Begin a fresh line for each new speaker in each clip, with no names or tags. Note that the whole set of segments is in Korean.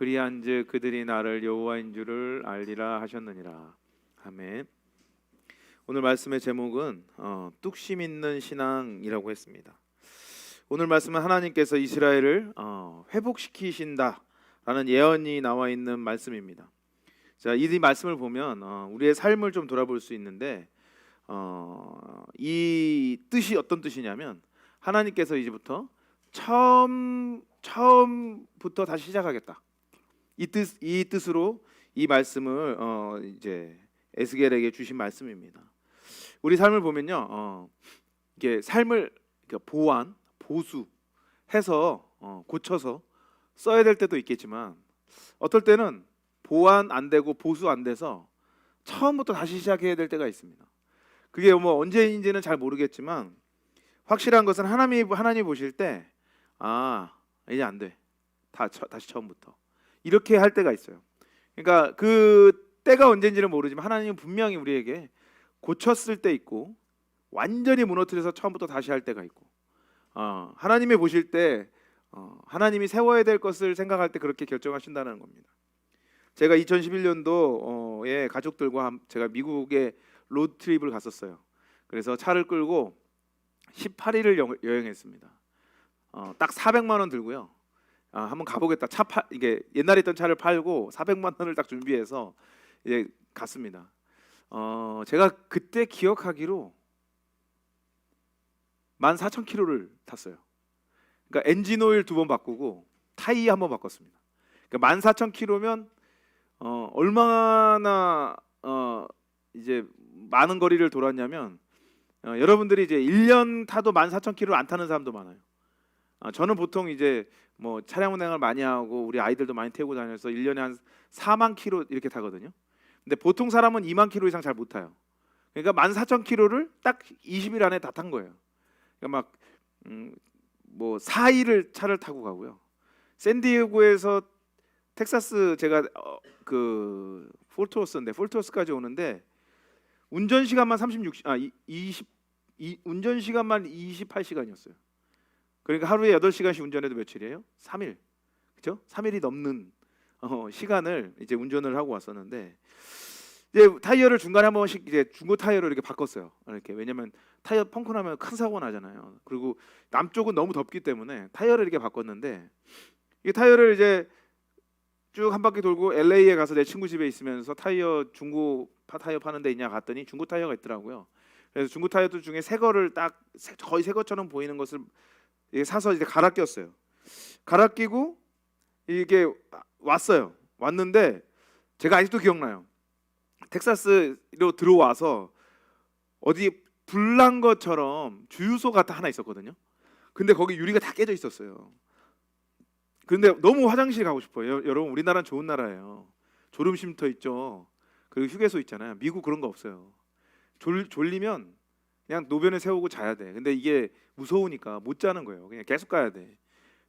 그리한즉 그들이 나를 여호와인 줄을 알리라 하셨느니라. 아멘. 오늘 말씀의 제목은 뚝심 있는 신앙이라고 했습니다. 오늘 말씀은 하나님께서 이스라엘을 회복시키신다라는 예언이 나와 있는 말씀입니다. 자, 이 말씀을 보면 우리의 삶을 좀 돌아볼 수 있는데 이 뜻이 어떤 뜻이냐면 하나님께서 이제부터 처음부터 다시 시작하겠다. 이 뜻으로 이 말씀을 이제 에스겔에게 주신 말씀입니다. 우리 삶을 보면요, 이게 삶을 보완, 보수해서 고쳐서 써야 될 때도 있겠지만 어떨 때는 보완 안 되고 보수 안 돼서 처음부터 다시 시작해야 될 때가 있습니다. 그게 뭐 언제인지는 잘 모르겠지만 확실한 것은 하나님 보실 때 이제 안 돼. 다시 처음부터 이렇게 할 때가 있어요. 그러니까 그 때가 언제인지는 모르지만 하나님은 분명히 우리에게 고쳤을 때 있고 완전히 무너뜨려서 처음부터 다시 할 때가 있고 하나님이 보실 때 하나님이 세워야 될 것을 생각할 때 그렇게 결정하신다는 겁니다. 제가 2011년도에 가족들과 제가 미국에 로드트립을 갔었어요. 그래서 차를 끌고 18일을 여행했습니다. 딱 400만 원 들고요. 한번 가보겠다. 이게 옛날에 있던 차를 팔고 400만 원을 딱 준비해서 이제 갔습니다. 제가 그때 기억하기로 14,000km를 탔어요. 그러니까 엔진 오일 2번 바꾸고 타이어 1번 바꿨습니다. 그러니까 14,000km면 얼마나 이제 많은 거리를 돌았냐면 여러분들이 이제 1년 타도 14,000km를 안 타는 사람도 많아요. 저는 보통 이제 뭐 차량 운행을 많이 하고 우리 아이들도 많이 태우고 다녀서 1년에 한 4만 킬로 이렇게 타거든요. 근데 보통 사람은 2만 킬로 이상 잘 못 타요. 그러니까 14,000km를 딱 20일 안에 다 탄 거예요. 그러니까 막 뭐 4일을 차를 타고 가고요. 샌디에고에서 텍사스 제가 그 폴트워스인데 폴트워스까지 오는데 운전 시간만 28시간이었어요. 그러니까 하루에 8시간씩 운전해도 며칠이에요? 3일. 그렇죠? 3일이 넘는 시간을 이제 운전을 하고 왔었는데 이제 타이어를 중간에 한 번씩 이제 중고 타이어로 이렇게 바꿨어요. 이렇게 왜냐면 타이어 펑크 나면 큰 사고 나잖아요. 그리고 남쪽은 너무 덥기 때문에 타이어를 이렇게 바꿨는데 이 타이어를 이제 쭉 한 바퀴 돌고 LA에 가서 내 친구 집에 있으면서 중고 타이어 파는 데 있냐 갔더니 중고 타이어가 있더라고요. 그래서 중고 타이어들 중에 새 거를 딱 거의 새 것처럼 보이는 것을 사서 이제 갈아 꼈어요. 갈아 끼고 이게 왔는데 제가 아직도 기억나요. 텍사스로 들어와서 어디 불난 것처럼 주유소가 하나 있었거든요. 근데 거기 유리가 다 깨져 있었어요. 근데 너무 화장실 가고 싶어요. 여러분 우리나라는 좋은 나라예요. 졸음쉼터 있죠. 그리고 휴게소 있잖아요. 미국 그런 거 없어요. 졸리면 그냥 노변에 세우고 자야 돼. 근데 이게 무서우니까 못 자는 거예요. 그냥 계속 가야 돼.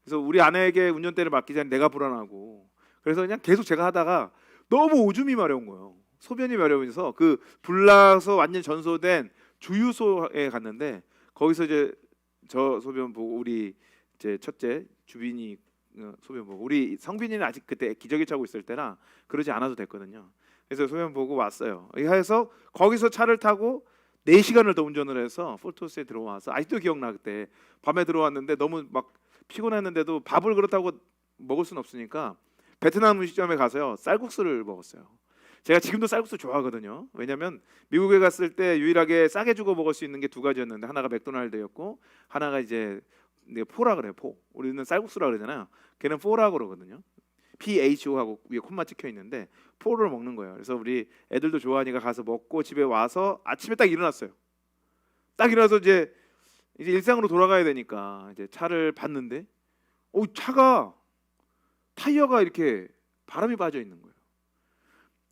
그래서 우리 아내에게 운전대를 맡기자니 내가 불안하고 그래서 그냥 계속 제가 하다가 너무 오줌이 마려운 거예요. 소변이 마려워서 그 불나서 완전 전소된 주유소에 갔는데 거기서 이제 저 소변 보고 우리 이제 첫째 주빈이 소변 보고 우리 성빈이는 아직 그때 기저귀 차고 있을 때라 그러지 않아도 됐거든요. 그래서 소변 보고 왔어요. 해서 거기서 차를 타고 4시간을 더 운전을 해서 폴토스에 들어와서 아직도 기억나. 그때 밤에 들어왔는데 너무 막 피곤했는데도 밥을 그렇다고 먹을 수는 없으니까 베트남 음식점에 가서요 쌀국수를 먹었어요. 제가 지금도 쌀국수 좋아하거든요. 왜냐면 미국에 갔을 때 유일하게 싸게 주고 먹을 수 있는 게 2가지였는데 하나가 맥도날드였고 하나가 이제 포라 그래요. 포. 우리는 쌀국수라 그러잖아요. 걔는 포라 그러거든요. PHO하고 위에 콤마 찍혀 있는데 포를 먹는 거예요. 그래서 우리 애들도 좋아하니까 가서 먹고 집에 와서 아침에 딱 일어났어요. 딱 일어나서 이제 일상으로 돌아가야 되니까 이제 차를 봤는데 차가 타이어가 이렇게 바람이 빠져 있는 거예요.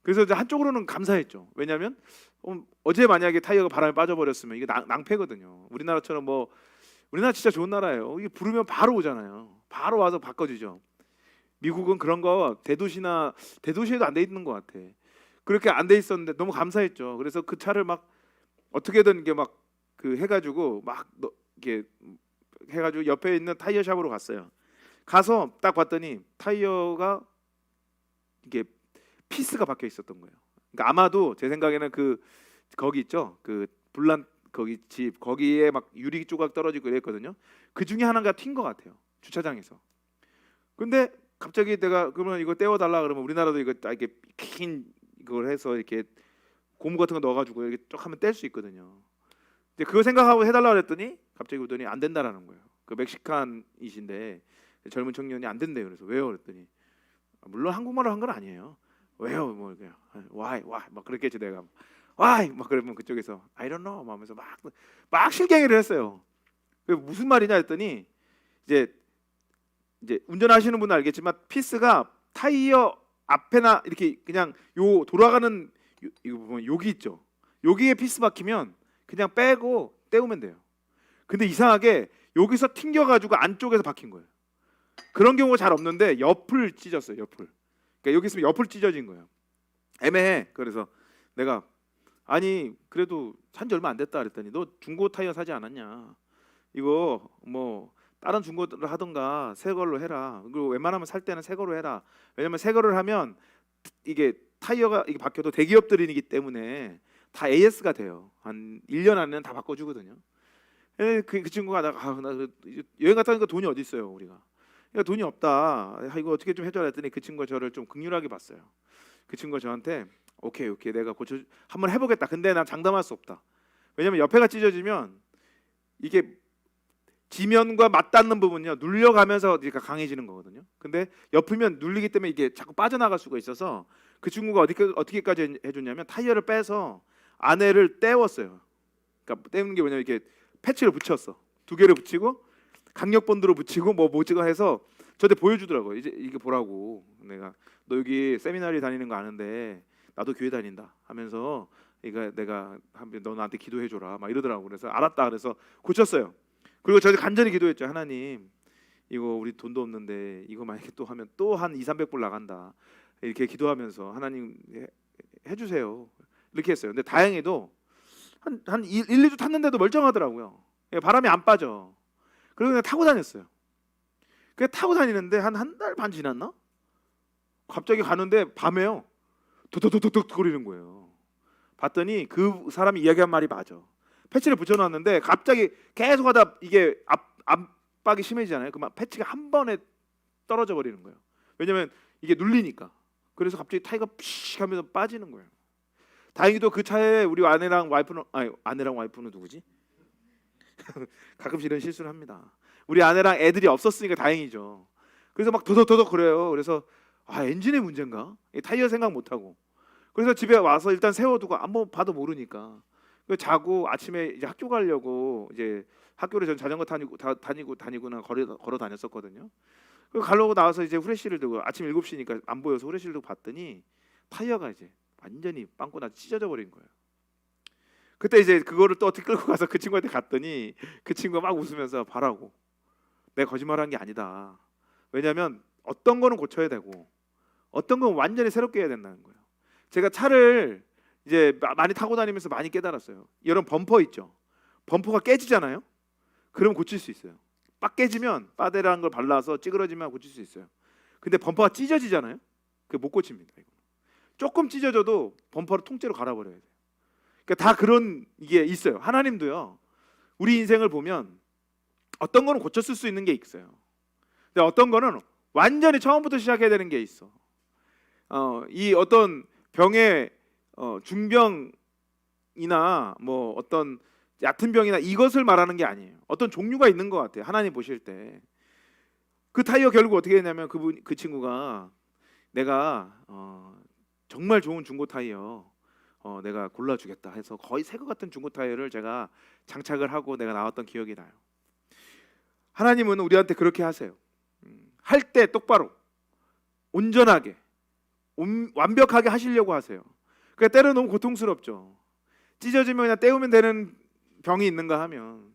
그래서 이제 한쪽으로는 감사했죠. 왜냐하면 어제 만약에 타이어가 바람에 빠져버렸으면 이게 낭패거든요. 우리나라처럼 우리나라 진짜 좋은 나라예요. 이게 부르면 바로 오잖아요. 바로 와서 바꿔주죠. 미국은 그런 거 대도시에도 안 돼 있는 것 같아. 그렇게 안 돼 있었는데 너무 감사했죠. 그래서 그 차를 막 어떻게든 이게 막 그 해가지고 이게 해가지고 옆에 있는 타이어 샵으로 갔어요. 가서 딱 봤더니 타이어가 이게 피스가 박혀 있었던 거예요. 그러니까 아마도 제 생각에는 거기 있죠. 그 불난 거기 집 거기에 막 유리 조각 떨어지고 이랬거든요. 그 중에 하나가 튄 것 같아요. 주차장에서. 근데 갑자기 내가 그러면 이거 떼어달라 그러면 우리나라도 이거 딱 이렇게 긴 이걸 해서 이렇게 고무 같은 거 넣어가지고 이렇게 쭉 하면 뗄 수 있거든요. 근데 그거 생각하고 해달라 그랬더니 갑자기 오더니 안 된다라는 거예요. 그 멕시칸이신데 젊은 청년이 안 된대요. 그래서 왜요? 그랬더니 물론 한국말로 한 건 아니에요. 왜요? 뭐 그냥 why 막 그렇게 했지 내가 why 막 그러면 그쪽에서 I don't know 막 하면서 막 실갱이를 했어요. 그 무슨 말이냐 했더니 이제 운전하시는 분은 알겠지만 피스가 타이어 앞에나 이렇게 그냥 요 돌아가는 이거 보면 여기 있죠. 여기에 피스 박히면 그냥 빼고 떼우면 돼요. 근데 이상하게 여기서 튕겨가지고 안쪽에서 박힌 거예요. 그런 경우가 잘 없는데 옆을 찢었어요. 옆을. 그러니까 여기 있으면 옆을 찢어진 거예요. 애매해. 그래서 내가 아니 그래도 산지 얼마 안 됐다 그랬더니 너 중고 타이어 사지 않았냐? 이거 뭐 다른 중고를 하던가 새 걸로 해라. 그리고 웬만하면 살 때는 새 거로 해라. 왜냐면 새 거를 하면 이게 타이어가 이게 박혀도 대기업들이기 때문에 다 AS가 돼요. 한 1년 안에는 다 바꿔주거든요. 그 친구가 나 여행 갔다 오니까 돈이 어디 있어요 우리가. 그러니까 돈이 없다. 이거 어떻게 좀 해줘라 했더니 그 친구가 저를 좀 긍휼하게 봤어요. 그 친구가 저한테 오케이 내가 한번 해보겠다. 근데 난 장담할 수 없다. 왜냐면 옆에가 찢어지면 이게 지면과 맞닿는 부분요 눌려가면서 그러니까 강해지는 거거든요. 근데 옆이면 눌리기 때문에 이게 자꾸 빠져나갈 수가 있어서 그 친구가 어떻게까지 해줬냐면 타이어를 빼서 안에를 떼웠어요. 그러니까 떼는 게 뭐냐면 이렇게 패치를 붙였어. 2개를 붙이고 강력본드로 붙이고 뭐지가 해서 저한테 보여주더라고요. 이제 이게 보라고. 내가 너 여기 세미나리 다니는 거 아는데 나도 교회 다닌다 하면서 이거 내가 너 나한테 기도해 줘라 막 이러더라고. 그래서 알았다. 그래서 고쳤어요. 그리고 저희 간절히 기도했죠. 하나님 이거 우리 돈도 없는데 이거 만약에 또 하면 또 한 200~300불 나간다. 이렇게 기도하면서 하나님 해주세요. 이렇게 했어요. 근데 다행히도 한 1~2주 탔는데도 멀쩡하더라고요. 바람이 안 빠져. 그리고 그냥 타고 다녔어요. 그냥 타고 다니는데 한 달 반 지났나? 갑자기 가는데 밤에요. 도도도도도 거리는 거예요. 봤더니 그 사람이 이야기한 말이 맞아. 패치를 붙여놨는데 갑자기 계속 하다 이게 압박이 심해지잖아요. 그만 패치가 한 번에 떨어져 버리는 거예요. 왜냐면 이게 눌리니까. 그래서 갑자기 타이어가 픽 하면서 빠지는 거예요. 다행히도 그 차에 우리 아내랑 와이프는 누구지? 가끔씩 이런 실수를 합니다. 우리 아내랑 애들이 없었으니까 다행이죠. 그래서 막 도덕도덕 그래요. 그래서 엔진의 문제인가? 타이어 생각 못하고. 그래서 집에 와서 일단 세워두고 한번 봐도 모르니까 자고 아침에 이제 학교 가려고 이제 학교를 전 자전거 다니고나 걸어 다녔었거든요. 그리고 가려고 나와서 이제 후레쉬를 들고 아침 7시니까 안 보여서 후레쉬를 들고 봤더니 타이어가 이제 완전히 빵꾸나 찢어져 버린 거예요. 그때 이제 그거를 또 어떻게 끌고 가서 그 친구한테 갔더니 그 친구가 막 웃으면서 봐라고. 내가 거짓말한 게 아니다. 왜냐하면 어떤 거는 고쳐야 되고 어떤 건 완전히 새롭게 해야 된다는 거예요. 제가 차를 이제 많이 타고 다니면서 많이 깨달았어요. 이런 범퍼 있죠. 범퍼가 깨지잖아요. 그럼 고칠 수 있어요. 빡 깨지면 빠데라는 걸 발라서 찌그러지면 고칠 수 있어요. 근데 범퍼가 찢어지잖아요. 그게 못 고칩니다. 이거. 조금 찢어져도 범퍼를 통째로 갈아버려야 돼요. 그러니까 다 그런 이게 있어요. 하나님도요. 우리 인생을 보면 어떤 거는 고쳤을 수 있는 게 있어요. 근데 어떤 거는 완전히 처음부터 시작해야 되는 게 있어. 이 어떤 병의 중병이나 뭐 어떤 얕은 병이나 이것을 말하는 게 아니에요. 어떤 종류가 있는 것 같아요. 하나님 보실 때 그 타이어 결국 어떻게 했냐면 그 친구가 내가 정말 좋은 중고 타이어 내가 골라주겠다 해서 거의 새 것 같은 중고 타이어를 제가 장착을 하고 내가 나왔던 기억이 나요. 하나님은 우리한테 그렇게 하세요. 할 때 똑바로 온전하게 완벽하게 하시려고 하세요. 그러니까 때로 너무 고통스럽죠. 찢어지면 그냥 떼우면 되는 병이 있는가 하면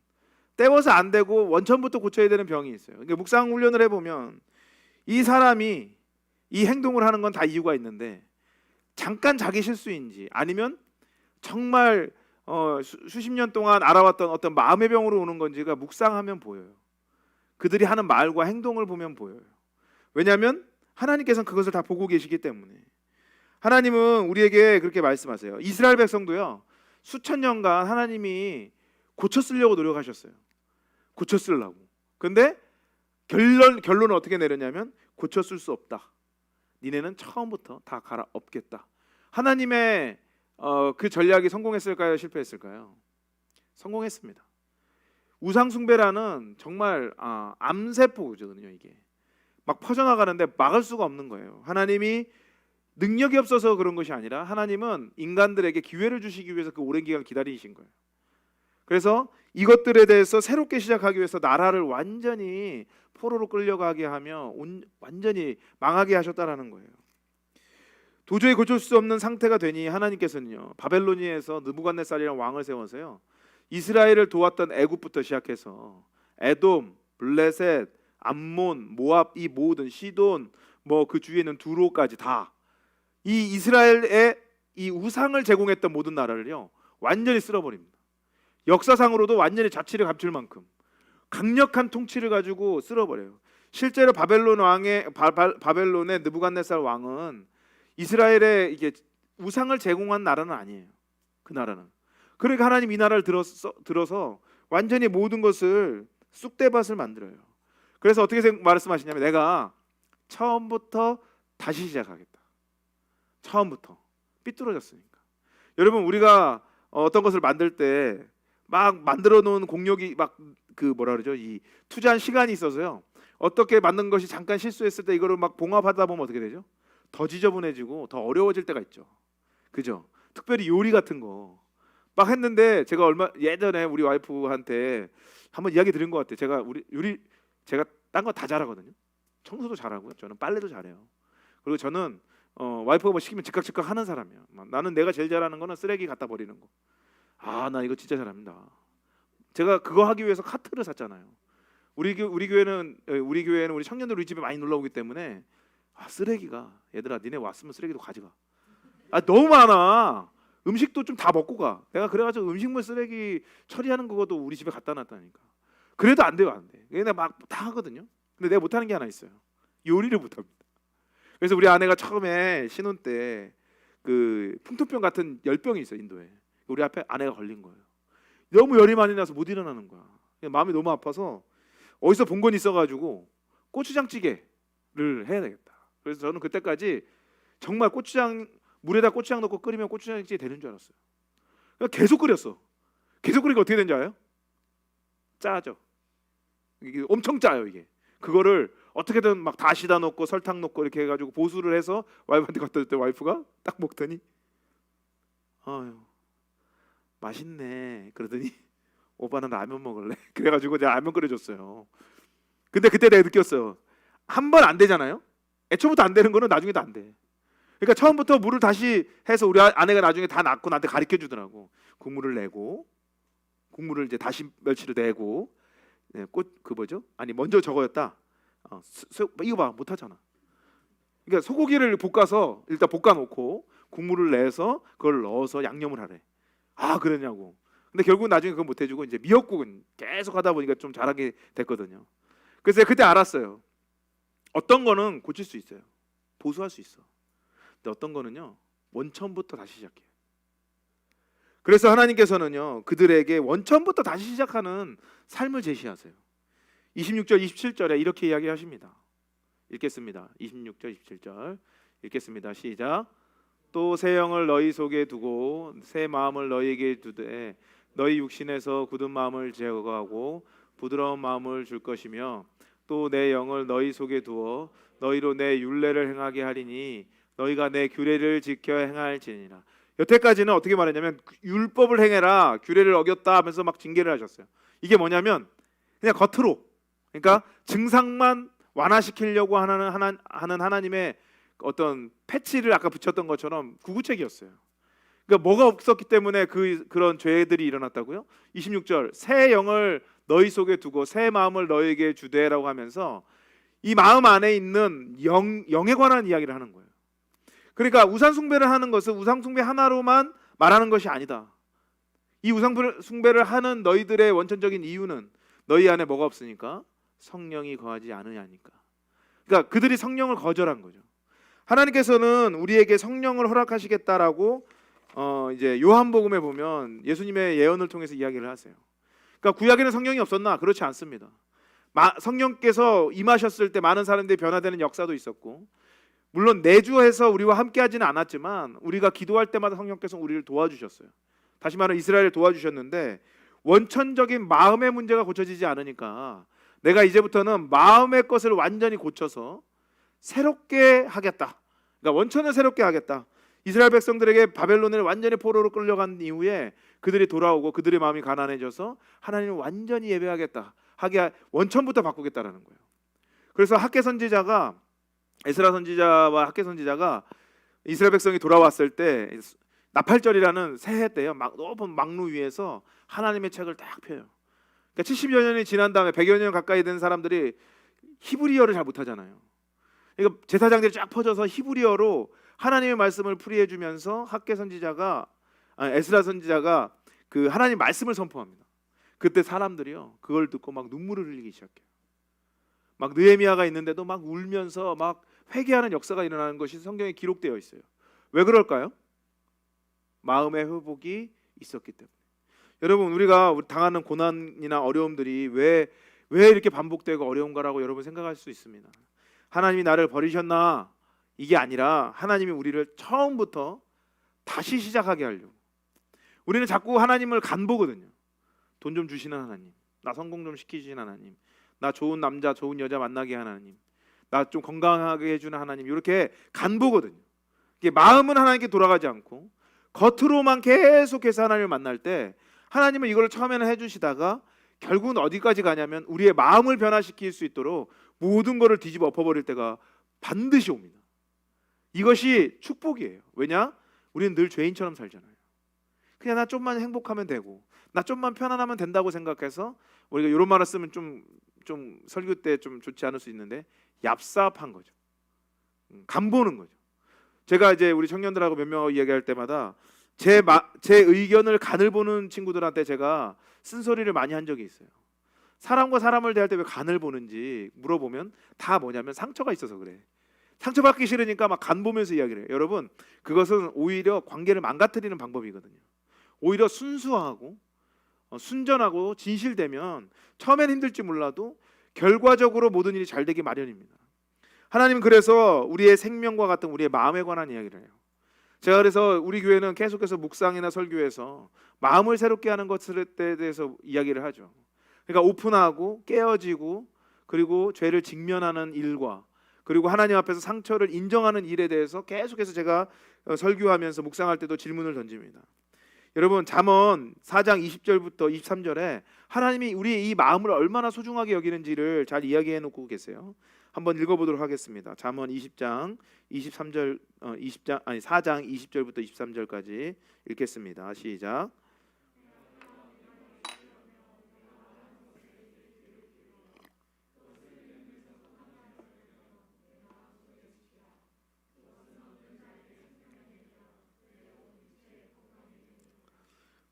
떼워서 안 되고 원천부터 고쳐야 되는 병이 있어요. 그러니까 묵상 훈련을 해보면 이 사람이 이 행동을 하는 건 다 이유가 있는데 잠깐 자기 실수인지 아니면 정말 수십 년 동안 알아왔던 어떤 마음의 병으로 오는 건지가 묵상하면 보여요. 그들이 하는 말과 행동을 보면 보여요. 왜냐하면 하나님께서는 그것을 다 보고 계시기 때문에 하나님은 우리에게 그렇게 말씀하세요. 이스라엘 백성도요, 수천 년간 하나님이 고쳐 쓰려고 노력하셨어요. 고쳐 쓰려고. 근데 결론은 어떻게 내렸냐면 고쳐 쓸 수 없다. 니네는 처음부터 다 갈아엎겠다. 하나님의 그 전략이 성공했을까요? 실패했을까요? 성공했습니다. 우상 숭배라는 정말 암세포거든요. 이게 막 퍼져나가는데 막을 수가 없는 거예요. 하나님이 능력이 없어서 그런 것이 아니라 하나님은 인간들에게 기회를 주시기 위해서 그 오랜 기간 기다리신 거예요. 그래서 이것들에 대해서 새롭게 시작하기 위해서 나라를 완전히 포로로 끌려가게 하며 완전히 망하게 하셨다라는 거예요. 도저히 고칠 수 없는 상태가 되니 하나님께서는요, 바벨로니아에서 느부갓네살이라는 왕을 세워서요, 이스라엘을 도왔던 애굽부터 시작해서 에돔, 블레셋, 암몬, 모압, 이 모든 시돈, 뭐 그 주위에 있는 두로까지 다 이 이스라엘의 이 우상을 제공했던 모든 나라를요 완전히 쓸어버립니다. 역사상으로도 완전히 자치를 감출 만큼 강력한 통치를 가지고 쓸어버려요. 실제로 바벨론의 느부갓네살 왕은 이스라엘의 이게 우상을 제공한 나라는 아니에요. 그 나라는. 그러니까 하나님 이 나라를 들어서 완전히 모든 것을 쑥대밭을 만들어요. 그래서 어떻게 말씀하시냐면 내가 처음부터 다시 시작하겠다. 처음부터 삐뚤어졌으니까. 여러분 우리가 어떤 것을 만들 때 막 만들어 놓은 공력이 막 그 뭐라 그러죠? 이 투자한 시간이 있어서요. 어떻게 만든 것이 잠깐 실수했을 때 이거를 막 봉합하다 보면 어떻게 되죠? 더 지저분해지고 더 어려워질 때가 있죠. 그죠? 특별히 요리 같은 거 막 했는데 제가 예전에 우리 와이프한테 한번 이야기 드린 것 같아요. 제가 딴 거 다 잘하거든요. 청소도 잘하고요. 저는 빨래도 잘해요. 그리고 저는 와이프가 뭐 시키면 즉각 하는 사람이야. 나는 내가 제일 잘하는 거는 쓰레기 갖다 버리는 거. 나 이거 진짜 잘합니다. 제가 그거 하기 위해서 카트를 샀잖아요. 우리 교회는 우리 청년들 우리 집에 많이 놀러 오기 때문에 쓰레기가 얘들아 니네 왔으면 쓰레기도 가져가. 너무 많아. 음식도 좀 다 먹고 가. 내가 그래가지고 음식물 쓰레기 처리하는 그것도 우리 집에 갖다 놨다니까. 그래도 안 돼요, 안 돼. 내가 막 다 하거든요. 근데 내가 못하는 게 하나 있어요. 요리를 못합니다. 그래서 우리 아내가 처음에 신혼 때 그 풍토병 같은 열병이 있어요, 인도에. 우리 앞에 아내가 걸린 거예요. 너무 열이 많이 나서 못 일어나는 거야. 마음이 너무 아파서 어디서 본 건 있어가지고 고추장찌개를 해야 되겠다. 그래서 저는 그때까지 정말 물에다 고추장 넣고 끓이면 고추장찌개 되는 줄 알았어요. 계속 끓였어. 계속 끓이니까 어떻게 되는지 알아요? 짜죠. 이게 엄청 짜요 이게. 그거를 어떻게든 막 다시다 넣고 설탕 넣고 이렇게 해가지고 보수를 해서 와이프한테 갖다 줬더니 와이프가 딱 먹더니 맛있네. 그러더니 오빠는 라면 먹을래? 그래가지고 내가 라면 끓여줬어요. 근데 그때 내가 느꼈어요. 한 번 안 되잖아요. 애초부터 안 되는 거는 나중에도 안 돼. 그러니까 처음부터 물을 다시 해서 우리 아내가 나중에 다 놨고 나한테 가르쳐 주더라고. 국물을 내고 국물을 이제 다시 멸치를 내고 먼저 저거였다. 이거 봐 못하잖아. 그러니까 소고기를 볶아서 일단 볶아놓고 국물을 내서 그걸 넣어서 양념을 하래. 그러냐고. 근데 결국 나중에 그거 못 해주고 이제 미역국은 계속 하다 보니까 좀 잘하게 됐거든요. 그래서 그때 알았어요. 어떤 거는 고칠 수 있어요. 보수할 수 있어. 근데 어떤 거는요 원천부터 다시 시작해요. 그래서 하나님께서는요 그들에게 원천부터 다시 시작하는 삶을 제시하세요. 26절 27절에 이렇게 이야기하십니다. 읽겠습니다. 26절 27절 읽겠습니다. 시작. 또 새 영을 너희 속에 두고 새 마음을 너희에게 두되 너희 육신에서 굳은 마음을 제거하고 부드러운 마음을 줄 것이며 또 내 영을 너희 속에 두어 너희로 내 율례를 행하게 하리니 너희가 내 규례를 지켜 행할지니라. 여태까지는 어떻게 말했냐면 율법을 행해라, 규례를 어겼다 하면서 막 징계를 하셨어요. 이게 뭐냐면 그냥 겉으로, 그러니까 증상만 완화시키려고 하는 하나님의 어떤 패치를 아까 붙였던 것처럼 구구책이었어요. 그러니까 뭐가 없었기 때문에 그런 죄들이 일어났다고요? 26절 새 영을 너희 속에 두고 새 마음을 너희에게 주되라고 하면서 이 마음 안에 있는 영에 관한 이야기를 하는 거예요. 그러니까 우상 숭배를 하는 것은 우상 숭배 하나로만 말하는 것이 아니다. 이 우상 숭배를 하는 너희들의 원천적인 이유는 너희 안에 뭐가 없으니까? 성령이 거하지 않으냐니까. 그러니까 그들이 성령을 거절한 거죠. 하나님께서는 우리에게 성령을 허락하시겠다라고 이제 요한복음에 보면 예수님의 예언을 통해서 이야기를 하세요. 그러니까 구약에는 성령이 없었나? 그렇지 않습니다. 성령께서 임하셨을 때 많은 사람들이 변화되는 역사도 있었고, 물론 내주해서 우리와 함께하지는 않았지만 우리가 기도할 때마다 성령께서 우리를 도와주셨어요. 다시 말하면 이스라엘을 도와주셨는데, 원천적인 마음의 문제가 고쳐지지 않으니까 내가 이제부터는 마음의 것을 완전히 고쳐서 새롭게 하겠다. 그러니까 원천을 새롭게 하겠다. 이스라엘 백성들에게 바벨론을 완전히 포로로 끌려간 이후에 그들이 돌아오고 그들의 마음이 가난해져서 하나님을 완전히 예배하겠다 하게 원천부터 바꾸겠다라는 거예요. 그래서 학개 선지자가, 에스라 선지자와 학개 선지자가 이스라엘 백성이 돌아왔을 때 나팔절이라는 새해 때요, 높은 망루 위에서 하나님의 책을 딱 펴요. 그러니까 70여 년이 지난 다음에 100여 년 가까이 된 사람들이 히브리어를 잘 못하잖아요. 그러니까 제사장들이 쫙 퍼져서 히브리어로 하나님의 말씀을 풀이해 주면서 에스라 선지자가 그 하나님 말씀을 선포합니다. 그때 사람들이요, 그걸 듣고 막 눈물을 흘리기 시작해요. 막 느헤미야가 있는데도 막 울면서 막 회개하는 역사가 일어나는 것이 성경에 기록되어 있어요. 왜 그럴까요? 마음의 회복이 있었기 때문에. 여러분, 우리가 당하는 고난이나 어려움들이 왜 이렇게 반복되고 어려운가라고 여러분 생각할 수 있습니다. 하나님이 나를 버리셨나? 이게 아니라 하나님이 우리를 처음부터 다시 시작하게 하려고. 우리는 자꾸 하나님을 간보거든요. 돈 좀 주시는 하나님, 나 성공 좀 시키시는 하나님, 나 좋은 남자 좋은 여자 만나게 하는 하나님, 나 좀 건강하게 해주는 하나님, 이렇게 간보거든요. 이게 마음은 하나님께 돌아가지 않고 겉으로만 계속해서 하나님을 만날 때, 하나님은 이걸 처음에는 해주시다가 결국은 어디까지 가냐면 우리의 마음을 변화시킬 수 있도록 모든 것을 뒤집어 엎어버릴 때가 반드시 옵니다. 이것이 축복이에요. 왜냐? 우리는 늘 죄인처럼 살잖아요. 그냥 나 좀만 행복하면 되고, 나 좀만 편안하면 된다고 생각해서, 우리가 이런 말을 쓰면 좀 설교 때 좀 좋지 않을 수 있는데, 얍삽한 거죠. 간보는 거죠. 제가 이제 우리 청년들하고 몇 명하고 이야기할 때마다 제 의견을 간을 보는 친구들한테 제가 쓴소리를 많이 한 적이 있어요. 사람과 사람을 대할 때 왜 간을 보는지 물어보면 다 뭐냐면 상처가 있어서 그래. 상처받기 싫으니까 막 간 보면서 이야기를 해요. 여러분, 그것은 오히려 관계를 망가뜨리는 방법이거든요. 오히려 순수하고 순전하고 진실되면 처음엔 힘들지 몰라도 결과적으로 모든 일이 잘 되기 마련입니다. 하나님은 그래서 우리의 생명과 같은 우리의 마음에 관한 이야기를 해요. 제가 그래서 우리 교회는 계속해서 묵상이나 설교에서 마음을 새롭게 하는 것에 대해서 이야기를 하죠. 그러니까 오픈하고 깨어지고, 그리고 죄를 직면하는 일과, 그리고 하나님 앞에서 상처를 인정하는 일에 대해서 계속해서 제가 설교하면서 묵상할 때도 질문을 던집니다. 여러분, 잠언 4장 20절부터 23절에 하나님이 우리의 이 마음을 얼마나 소중하게 여기는지를 잘 이야기해 놓고 계세요. 한번 읽어보도록 하겠습니다. 잠언 4장 20절부터 23절까지 읽겠습니다. 시작.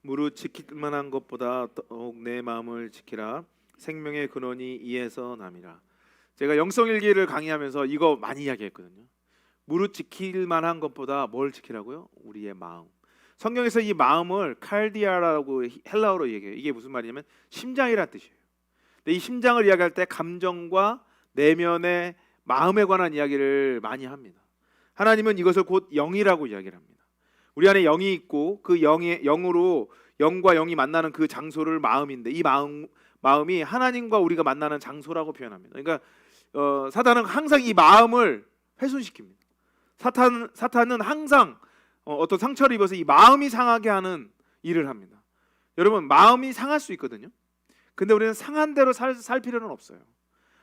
무릇 지킬 만한 것보다 더욱 내 마음을 지키라. 생명의 근원이 이에서 남이라. 제가 영성일기를 강의하면서 이거 많이 이야기했거든요. 무릇 지킬 만한 것보다 뭘 지키라고요? 우리의 마음. 성경에서 이 마음을 칼디아라고 헬라어로 얘기해요. 이게 무슨 말이냐면 심장이라는 뜻이에요. 근데 이 심장을 이야기할 때 감정과 내면의 마음에 관한 이야기를 많이 합니다. 하나님은 이것을 곧 영이라고 이야기를 합니다. 우리 안에 영이 있고 그 영으로 영과 영이 만나는 그 장소를 마음인데, 이 마음이 하나님과 우리가 만나는 장소라고 표현합니다. 그러니까 사탄은 항상 이 마음을 훼손시킵니다. 사탄은 항상 어떤 상처를 입어서 이 마음이 상하게 하는 일을 합니다. 여러분, 마음이 상할 수 있거든요. 근데 우리는 상한 대로 살 필요는 없어요.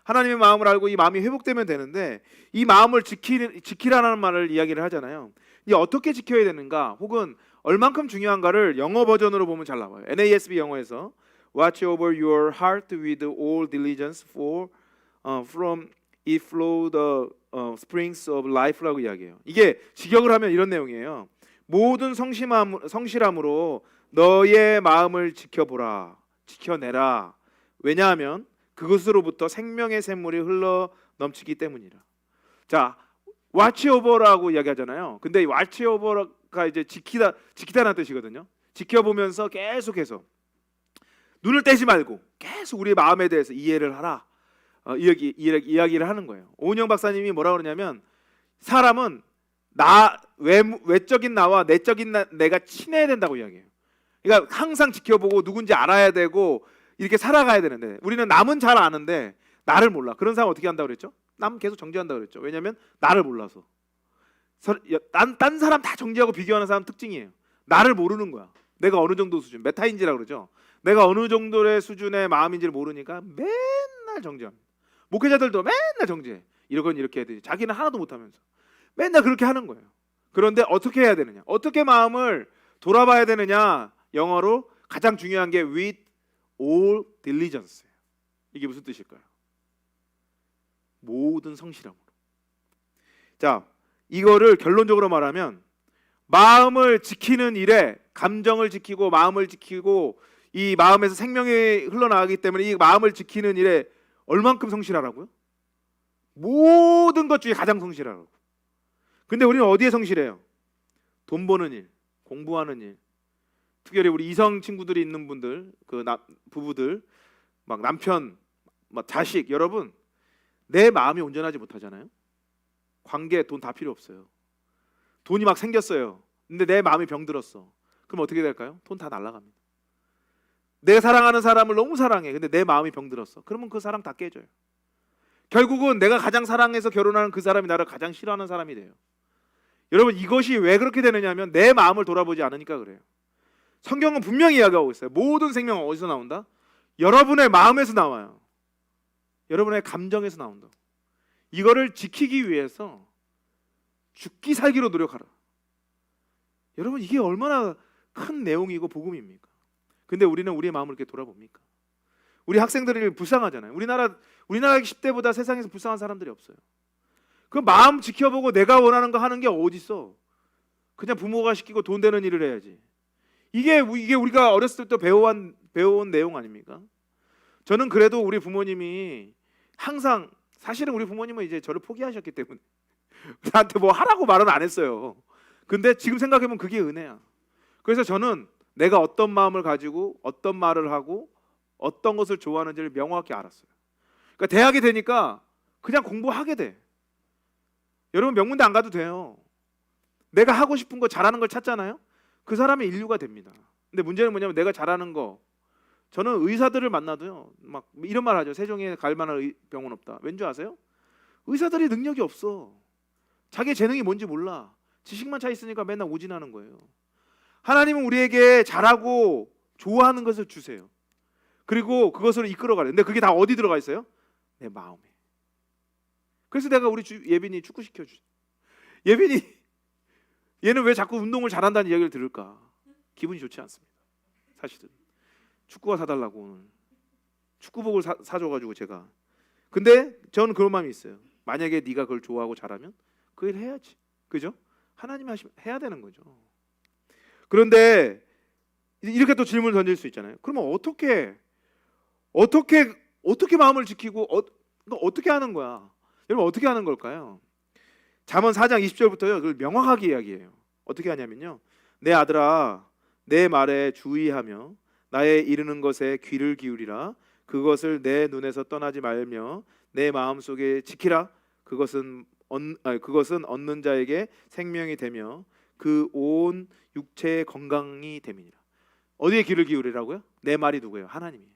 하나님의 마음을 알고 이 마음이 회복되면 되는데, 이 마음을 지키라는 말을 이야기를 하잖아요. 이제 어떻게 지켜야 되는가, 혹은 얼만큼 중요한가를 영어 버전으로 보면 잘 나와요. NASB 영어에서 Watch over your heart with all diligence, for from it flow the springs of life라고 이야기해요. 이게 직역을 하면 이런 내용이에요. 모든 성실함으로 너의 마음을 지켜보라, 지켜내라. 왜냐하면 그것으로부터 생명의 샘물이 흘러 넘치기 때문이라. 자, 와치오버라고 이야기하잖아요. 근데 이 와치오버가 이제 지키다라는 뜻이거든요. 지켜보면서 계속해서 눈을 떼지 말고 계속 우리의 마음에 대해서 이해를 하라. 이야기를 하는 거예요. 오은영 박사님이 뭐라 그러냐면 사람은 외적인 나와 내적인 내가 친해야 된다고 이야기해요. 그러니까 항상 지켜보고 누군지 알아야 되고 이렇게 살아가야 되는데 우리는 남은 잘 아는데 나를 몰라. 그런 사람 어떻게 한다고 그랬죠? 남 계속 정죄한다고 그랬죠. 왜냐하면 나를 몰라서. 딴 사람 다 정죄하고 비교하는 사람 특징이에요. 나를 모르는 거야. 내가 어느 정도 수준, 메타인지라고 그러죠. 내가 어느 정도의 수준의 마음인지를 모르니까 맨날 정죄합니다. 목회자들도 맨날 정죄해. 이건 이렇게 해야 되지. 자기는 하나도 못하면서 맨날 그렇게 하는 거예요. 그런데 어떻게 해야 되느냐? 어떻게 마음을 돌아봐야 되느냐? 영어로 가장 중요한 게 with all diligence예요. 이게 무슨 뜻일까요? 모든 성실함으로. 자, 이거를 결론적으로 말하면 마음을 지키는 일에 감정을 지키고 마음을 지키고 이 마음에서 생명이 흘러나가기 때문에 이 마음을 지키는 일에 얼만큼 성실하라고요? 모든 것 중에 가장 성실하라고. 근데 우리는 어디에 성실해요? 돈 버는 일, 공부하는 일. 특별히 우리 이성 친구들이 있는 분들, 부부들, 막 남편, 막 자식, 여러분 내 마음이 온전하지 못하잖아요. 관계, 돈 다 필요 없어요. 돈이 막 생겼어요. 근데 내 마음이 병들었어. 그럼 어떻게 될까요? 돈 다 날아갑니다. 내 사랑하는 사람을 너무 사랑해. 근데 내 마음이 병들었어. 그러면 그 사랑 다 깨져요. 결국은 내가 가장 사랑해서 결혼하는 그 사람이 나를 가장 싫어하는 사람이 돼요. 여러분 이것이 왜 그렇게 되느냐면 내 마음을 돌아보지 않으니까 그래요. 성경은 분명히 이야기하고 있어요. 모든 생명은 어디서 나온다? 여러분의 마음에서 나와요. 여러분의 감정에서 나온다. 이거를 지키기 위해서 죽기 살기로 노력하라. 여러분 이게 얼마나 큰 내용이고 복음입니까? 근데 우리는 우리의 마음을 이렇게 돌아봅니까? 우리 학생들이 불쌍하잖아요. 우리나라 10대보다 세상에서 불쌍한 사람들이 없어요. 그 마음 지켜보고 내가 원하는 거 하는 게 어디 있어? 그냥 부모가 시키고 돈 되는 일을 해야지. 이게 우리가 어렸을 때 배워온 내용 아닙니까? 저는 그래도 우리 부모님이 항상 사실은 우리 부모님은 이제 저를 포기하셨기 때문에 나한테 뭐 하라고 말은 안 했어요. 근데 지금 생각해보면 그게 은혜야. 그래서 저는 내가 어떤 마음을 가지고 어떤 말을 하고 어떤 것을 좋아하는지를 명확히 알았어요. 그러니까 대학이 되니까 그냥 공부하게 돼. 여러분 명문대 안 가도 돼요. 내가 하고 싶은 거 잘하는 걸 찾잖아요. 그 사람이 인류가 됩니다. 근데 문제는 뭐냐면 내가 잘하는 거, 저는 의사들을 만나도요 막 이런 말 하죠. 세종에 갈 만한 병원 없다. 왠지 아세요? 의사들이 능력이 없어. 자기 재능이 뭔지 몰라. 지식만 차 있으니까 맨날 오진하는 거예요. 하나님은 우리에게 잘하고 좋아하는 것을 주세요. 그리고 그것을 이끌어가래. 근데 그게 다 어디 들어가 있어요? 내 마음에. 그래서 내가 우리 예빈이 축구 시켜주죠. 예빈이 얘는 왜 자꾸 운동을 잘한다는 이야기를 들을까? 기분이 좋지 않습니다. 사실은 축구화 사달라고 오늘 축구복을 사줘가지고 제가. 근데 저는 그런 마음이 있어요. 만약에 네가 그걸 좋아하고 잘하면 그 일 해야지. 그죠? 하나님이 하시면 해야 되는 거죠. 그런데 이렇게 또 질문을 던질 수 있잖아요. 그러면 어떻게 마음을 지키고 어떻게 하는 거야? 여러분 어떻게 하는 걸까요? 잠언 4장 20절부터요. 그걸 명확하게 이야기해요. 어떻게 하냐면요. 내 아들아 내 말에 주의하며 나의 이르는 것에 귀를 기울이라. 그것을 내 눈에서 떠나지 말며 내 마음속에 지키라. 그것은 얻는 자에게 생명이 되며 그 온 육체의 건강이 됨이니라. 어디에 귀를 기울이라고요? 내 말이 누구예요? 하나님이에요.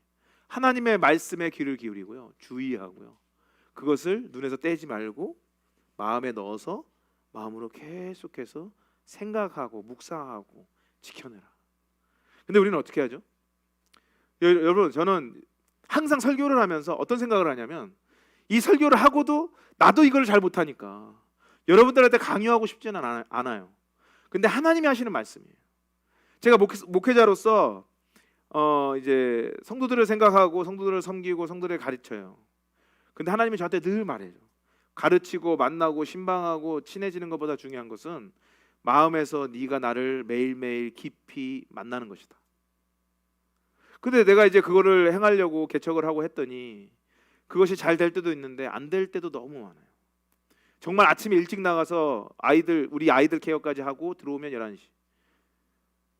하나님의 말씀에 귀를 기울이고요. 주의하고요. 그것을 눈에서 떼지 말고 마음에 넣어서 마음으로 계속해서 생각하고 묵상하고 지켜내라. 근데 우리는 어떻게 하죠? 여러분 저는 항상 설교를 하면서 어떤 생각을 하냐면 이 설교를 하고도 나도 이걸 잘 못하니까 여러분들한테 강요하고 싶지는 않아요. 근데 하나님이 하시는 말씀이에요. 제가 목회자로서 이제 성도들을 생각하고 성도들을 섬기고 성도들을 가르쳐요. 근데 하나님이 저한테 늘 말해요. 가르치고 만나고 신방하고 친해지는 것보다 중요한 것은 마음에서 네가 나를 매일매일 깊이 만나는 것이다. 근데 내가 이제 그거를 행하려고 개척을 하고 했더니 그것이 잘 될 때도 있는데 안 될 때도 너무 많아요. 정말 아침에 일찍 나가서 우리 아이들 케어까지 하고 들어오면 11시.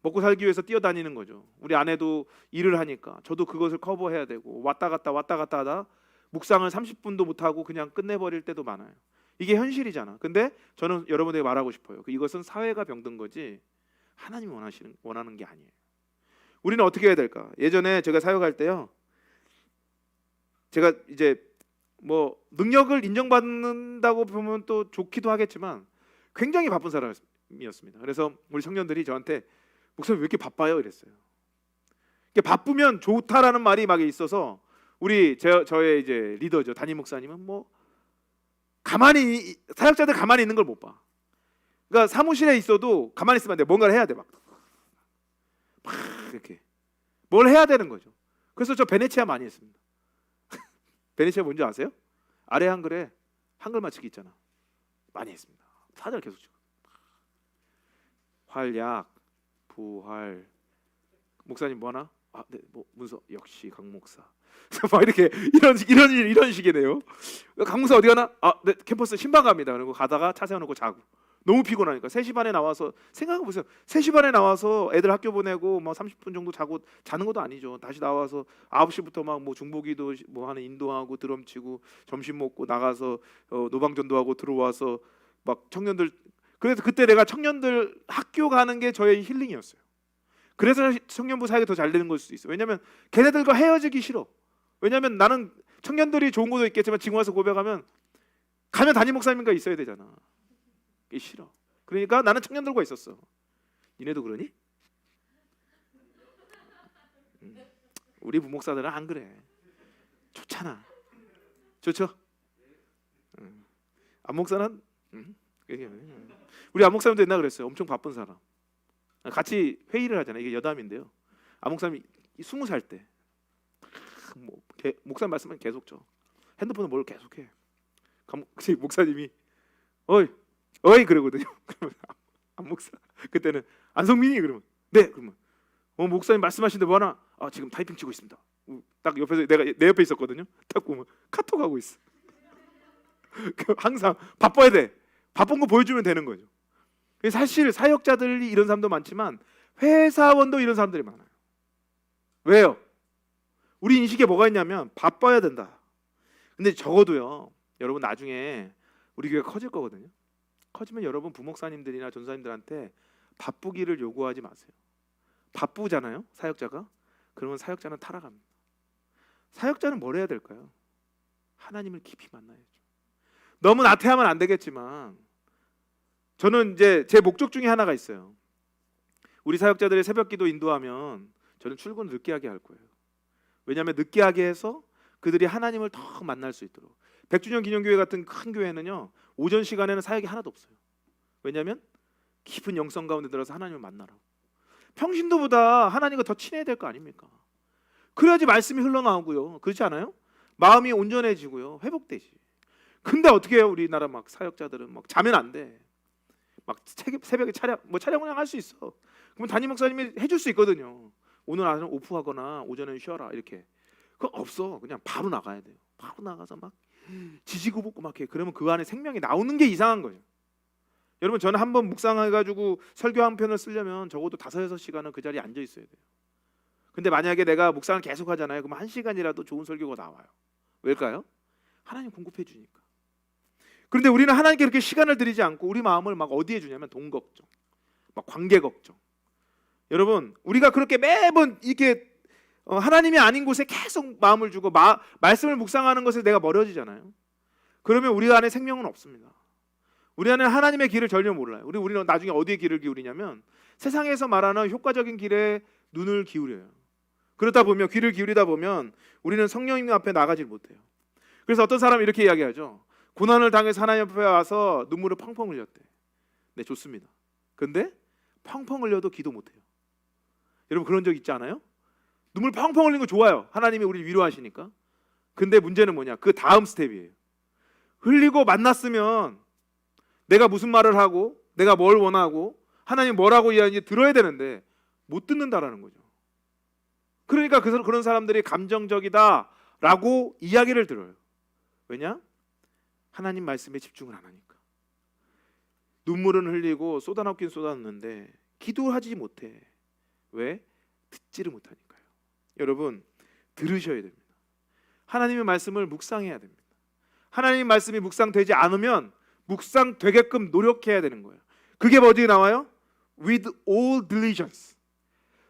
먹고 살기 위해서 뛰어다니는 거죠. 우리 아내도 일을 하니까 저도 그것을 커버해야 되고 왔다 갔다 하다 묵상을 30분도 못 하고 그냥 끝내버릴 때도 많아요. 이게 현실이잖아. 근데 저는 여러분에게 말하고 싶어요. 이것은 사회가 병든 거지 하나님이 원하는 게 아니에요. 우리는 어떻게 해야 될까? 예전에 제가 사역할 때요, 제가 이제 뭐 능력을 인정받는다고 보면 또 좋기도 하겠지만 굉장히 바쁜 사람이었습니다. 그래서 우리 청년들이 저한테 목사님 왜 이렇게 바빠요? 이랬어요. 바쁘면 좋다라는 말이 막 있어서 저의 이제 리더죠, 담임 목사님은 뭐 가만히 사역자들 가만히 있는 걸 못 봐. 그러니까 사무실에 있어도 가만히 있으면 안 돼. 뭔가를 해야 돼. 막 이렇게 뭘 해야 되는 거죠. 그래서 저 베네치아 많이 했습니다. 베네치아 뭔지 아세요? 아래 한글에 한글 맞추기 있잖아. 많이 했습니다. 사절 계속 찍어. 활약, 부활. 목사님 뭐 하나? 네, 뭐 문서 역시 강 목사. 막 이렇게 이런 식이네요. 강 목사 어디 가나? 네, 캠퍼스 신방 갑니다. 그리고 가다가 차 세워놓고 자고. 너무 피곤하니까 3시 반에 나와서 생각해 보세요. 3시 반에 나와서 애들 학교 보내고 뭐 30분 정도 자는 것도 아니죠. 다시 나와서 9시부터 막 뭐 중보기도 뭐 하는 인도하고 드럼 치고 점심 먹고 나가서 노방전도하고 들어와서 막 청년들, 그래서 그때 내가 청년들 학교 가는 게 저의 힐링이었어요. 그래서 청년부 사역이 더 잘 되는 걸 수도 있어요. 왜냐면 걔네들과 헤어지기 싫어. 왜냐면 나는 청년들이 좋은 것도 있겠지만 지금 와서 고백하면 가면 담임 목사님과 있어야 되잖아. 그게 싫어. 그러니까 나는 청년들과 있었어. 니네도 그러니? 우리 부목사들은 안 그래. 좋잖아. 좋죠? 안목사는 우리 안목사님도 옛날 그랬어요. 엄청 바쁜 사람. 같이 회의를 하잖아요. 이게 여담인데요. 안목사님이 20살 때 목사님 말씀은 계속 줘. 핸드폰을 뭘 계속해. 목사님이 어이 그러거든요. 그러면 안목사 그때는 안성민이 그러면 네 그러면 목사님 말씀하시는데 뭐하나? 지금 타이핑 치고 있습니다. 딱 옆에서 내 옆에 있었거든요. 딱 보면 카톡 하고 있어. 항상 바빠야 돼. 바쁜 거 보여주면 되는 거죠. 사실 사역자들이 이런 사람도 많지만 회사원도 이런 사람들이 많아요. 왜요? 우리 인식에 뭐가 있냐면 바빠야 된다. 근데 적어도요, 여러분 나중에 우리 교회가 커질 거거든요. 커지면 여러분 부목사님들이나 전사님들한테 바쁘기를 요구하지 마세요. 바쁘잖아요, 사역자가. 그러면 사역자는 타락합니다. 사역자는 뭘 해야 될까요? 하나님을 깊이 만나야죠. 너무 나태하면 안 되겠지만 저는 이제 제 목적 중에 하나가 있어요. 우리 사역자들의 새벽기도 인도하면 저는 출근 늦게 하게 할 거예요. 왜냐하면 늦게 하게 해서 그들이 하나님을 더 만날 수 있도록. 100주년 기념교회 같은 큰 교회는요, 오전 시간에는 사역이 하나도 없어요. 왜냐하면 깊은 영성 가운데 들어서 하나님을 만나라고. 평신도보다 하나님과 더 친해야 될 거 아닙니까? 그래야지 말씀이 흘러나오고요. 그렇지 않아요? 마음이 온전해지고요, 회복되지. 근데 어떻게 해요? 우리나라 막 사역자들은 막 자면 안 돼. 막 새벽에 촬영을 할 수 있어. 그러면 담임 목사님이 해줄 수 있거든요. 오늘 안에 오프하거나 오전에는 쉬어라 이렇게. 그거 없어. 그냥 바로 나가야 돼요. 바로 나가서 막 지지고 볶고 막 해. 그러면 그 안에 생명이 나오는 게 이상한 거예요. 여러분, 저는 한번 묵상해가지고 설교 한 편을 쓰려면 적어도 5-6시간은 그 자리에 앉아 있어야 돼요. 근데 만약에 내가 묵상을 계속 하잖아요. 그럼 1시간이라도 좋은 설교가 나와요. 왜일까요? 하나님 공급해 주니까. 그런데 우리는 하나님께 그렇게 시간을 들이지 않고 우리 마음을 막 어디에 주냐면 돈 걱정, 막 관계 걱정. 여러분, 우리가 그렇게 매번 이렇게 하나님이 아닌 곳에 계속 마음을 주고 말씀을 묵상하는 것에 내가 멀어지잖아요. 그러면 우리 안에 생명은 없습니다. 우리 안에 하나님의 길을 전혀 몰라요. 우리는 나중에 어디에 길을 기울이냐면 세상에서 말하는 효과적인 길에 눈을 기울여요. 그러다 보면 귀를 기울이다 보면 우리는 성령님 앞에 나가질 못해요. 그래서 어떤 사람이 이렇게 이야기하죠. 고난을 당해서 하나님 앞에 와서 눈물을 펑펑 흘렸대. 네, 좋습니다. 근데 펑펑 흘려도 기도 못해요. 여러분 그런 적 있지 않아요? 눈물 펑펑 흘리는 거 좋아요. 하나님이 우리를 위로하시니까. 근데 문제는 뭐냐? 그 다음 스텝이에요. 흘리고 만났으면 내가 무슨 말을 하고 내가 뭘 원하고 하나님 뭐라고 이야기하는지 들어야 되는데 못 듣는다라는 거죠. 그러니까 그런 사람들이 감정적이다라고 이야기를 들어요. 왜냐? 하나님 말씀에 집중을 안 하니까. 눈물은 흘리고 쏟아놓긴 쏟아놨는데 기도하지 못해. 왜? 듣지를 못하니까요. 여러분, 들으셔야 됩니다. 하나님의 말씀을 묵상해야 됩니다. 하나님의 말씀이 묵상되지 않으면 묵상되게끔 노력해야 되는 거예요. 그게 어디에 나와요? With all diligence.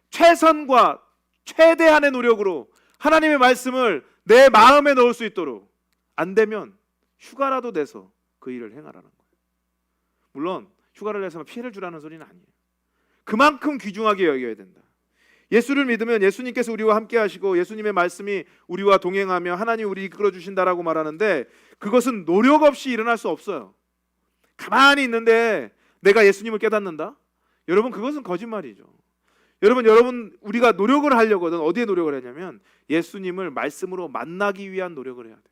최선과 최대한의 노력으로 하나님의 말씀을 내 마음에 넣을 수 있도록, 안 되면 휴가라도 내서 그 일을 행하라는 거예요. 물론 휴가를 내서 피해를 주라는 소리는 아니에요. 그만큼 귀중하게 여겨야 된다. 예수를 믿으면 예수님께서 우리와 함께 하시고 예수님의 말씀이 우리와 동행하며 하나님 우리 이끌어 주신다라고 말하는데, 그것은 노력 없이 일어날 수 없어요. 가만히 있는데 내가 예수님을 깨닫는다? 여러분, 그것은 거짓말이죠. 여러분 우리가 노력을 하려거든 어디에 노력을 하냐면 예수님을 말씀으로 만나기 위한 노력을 해야 돼요.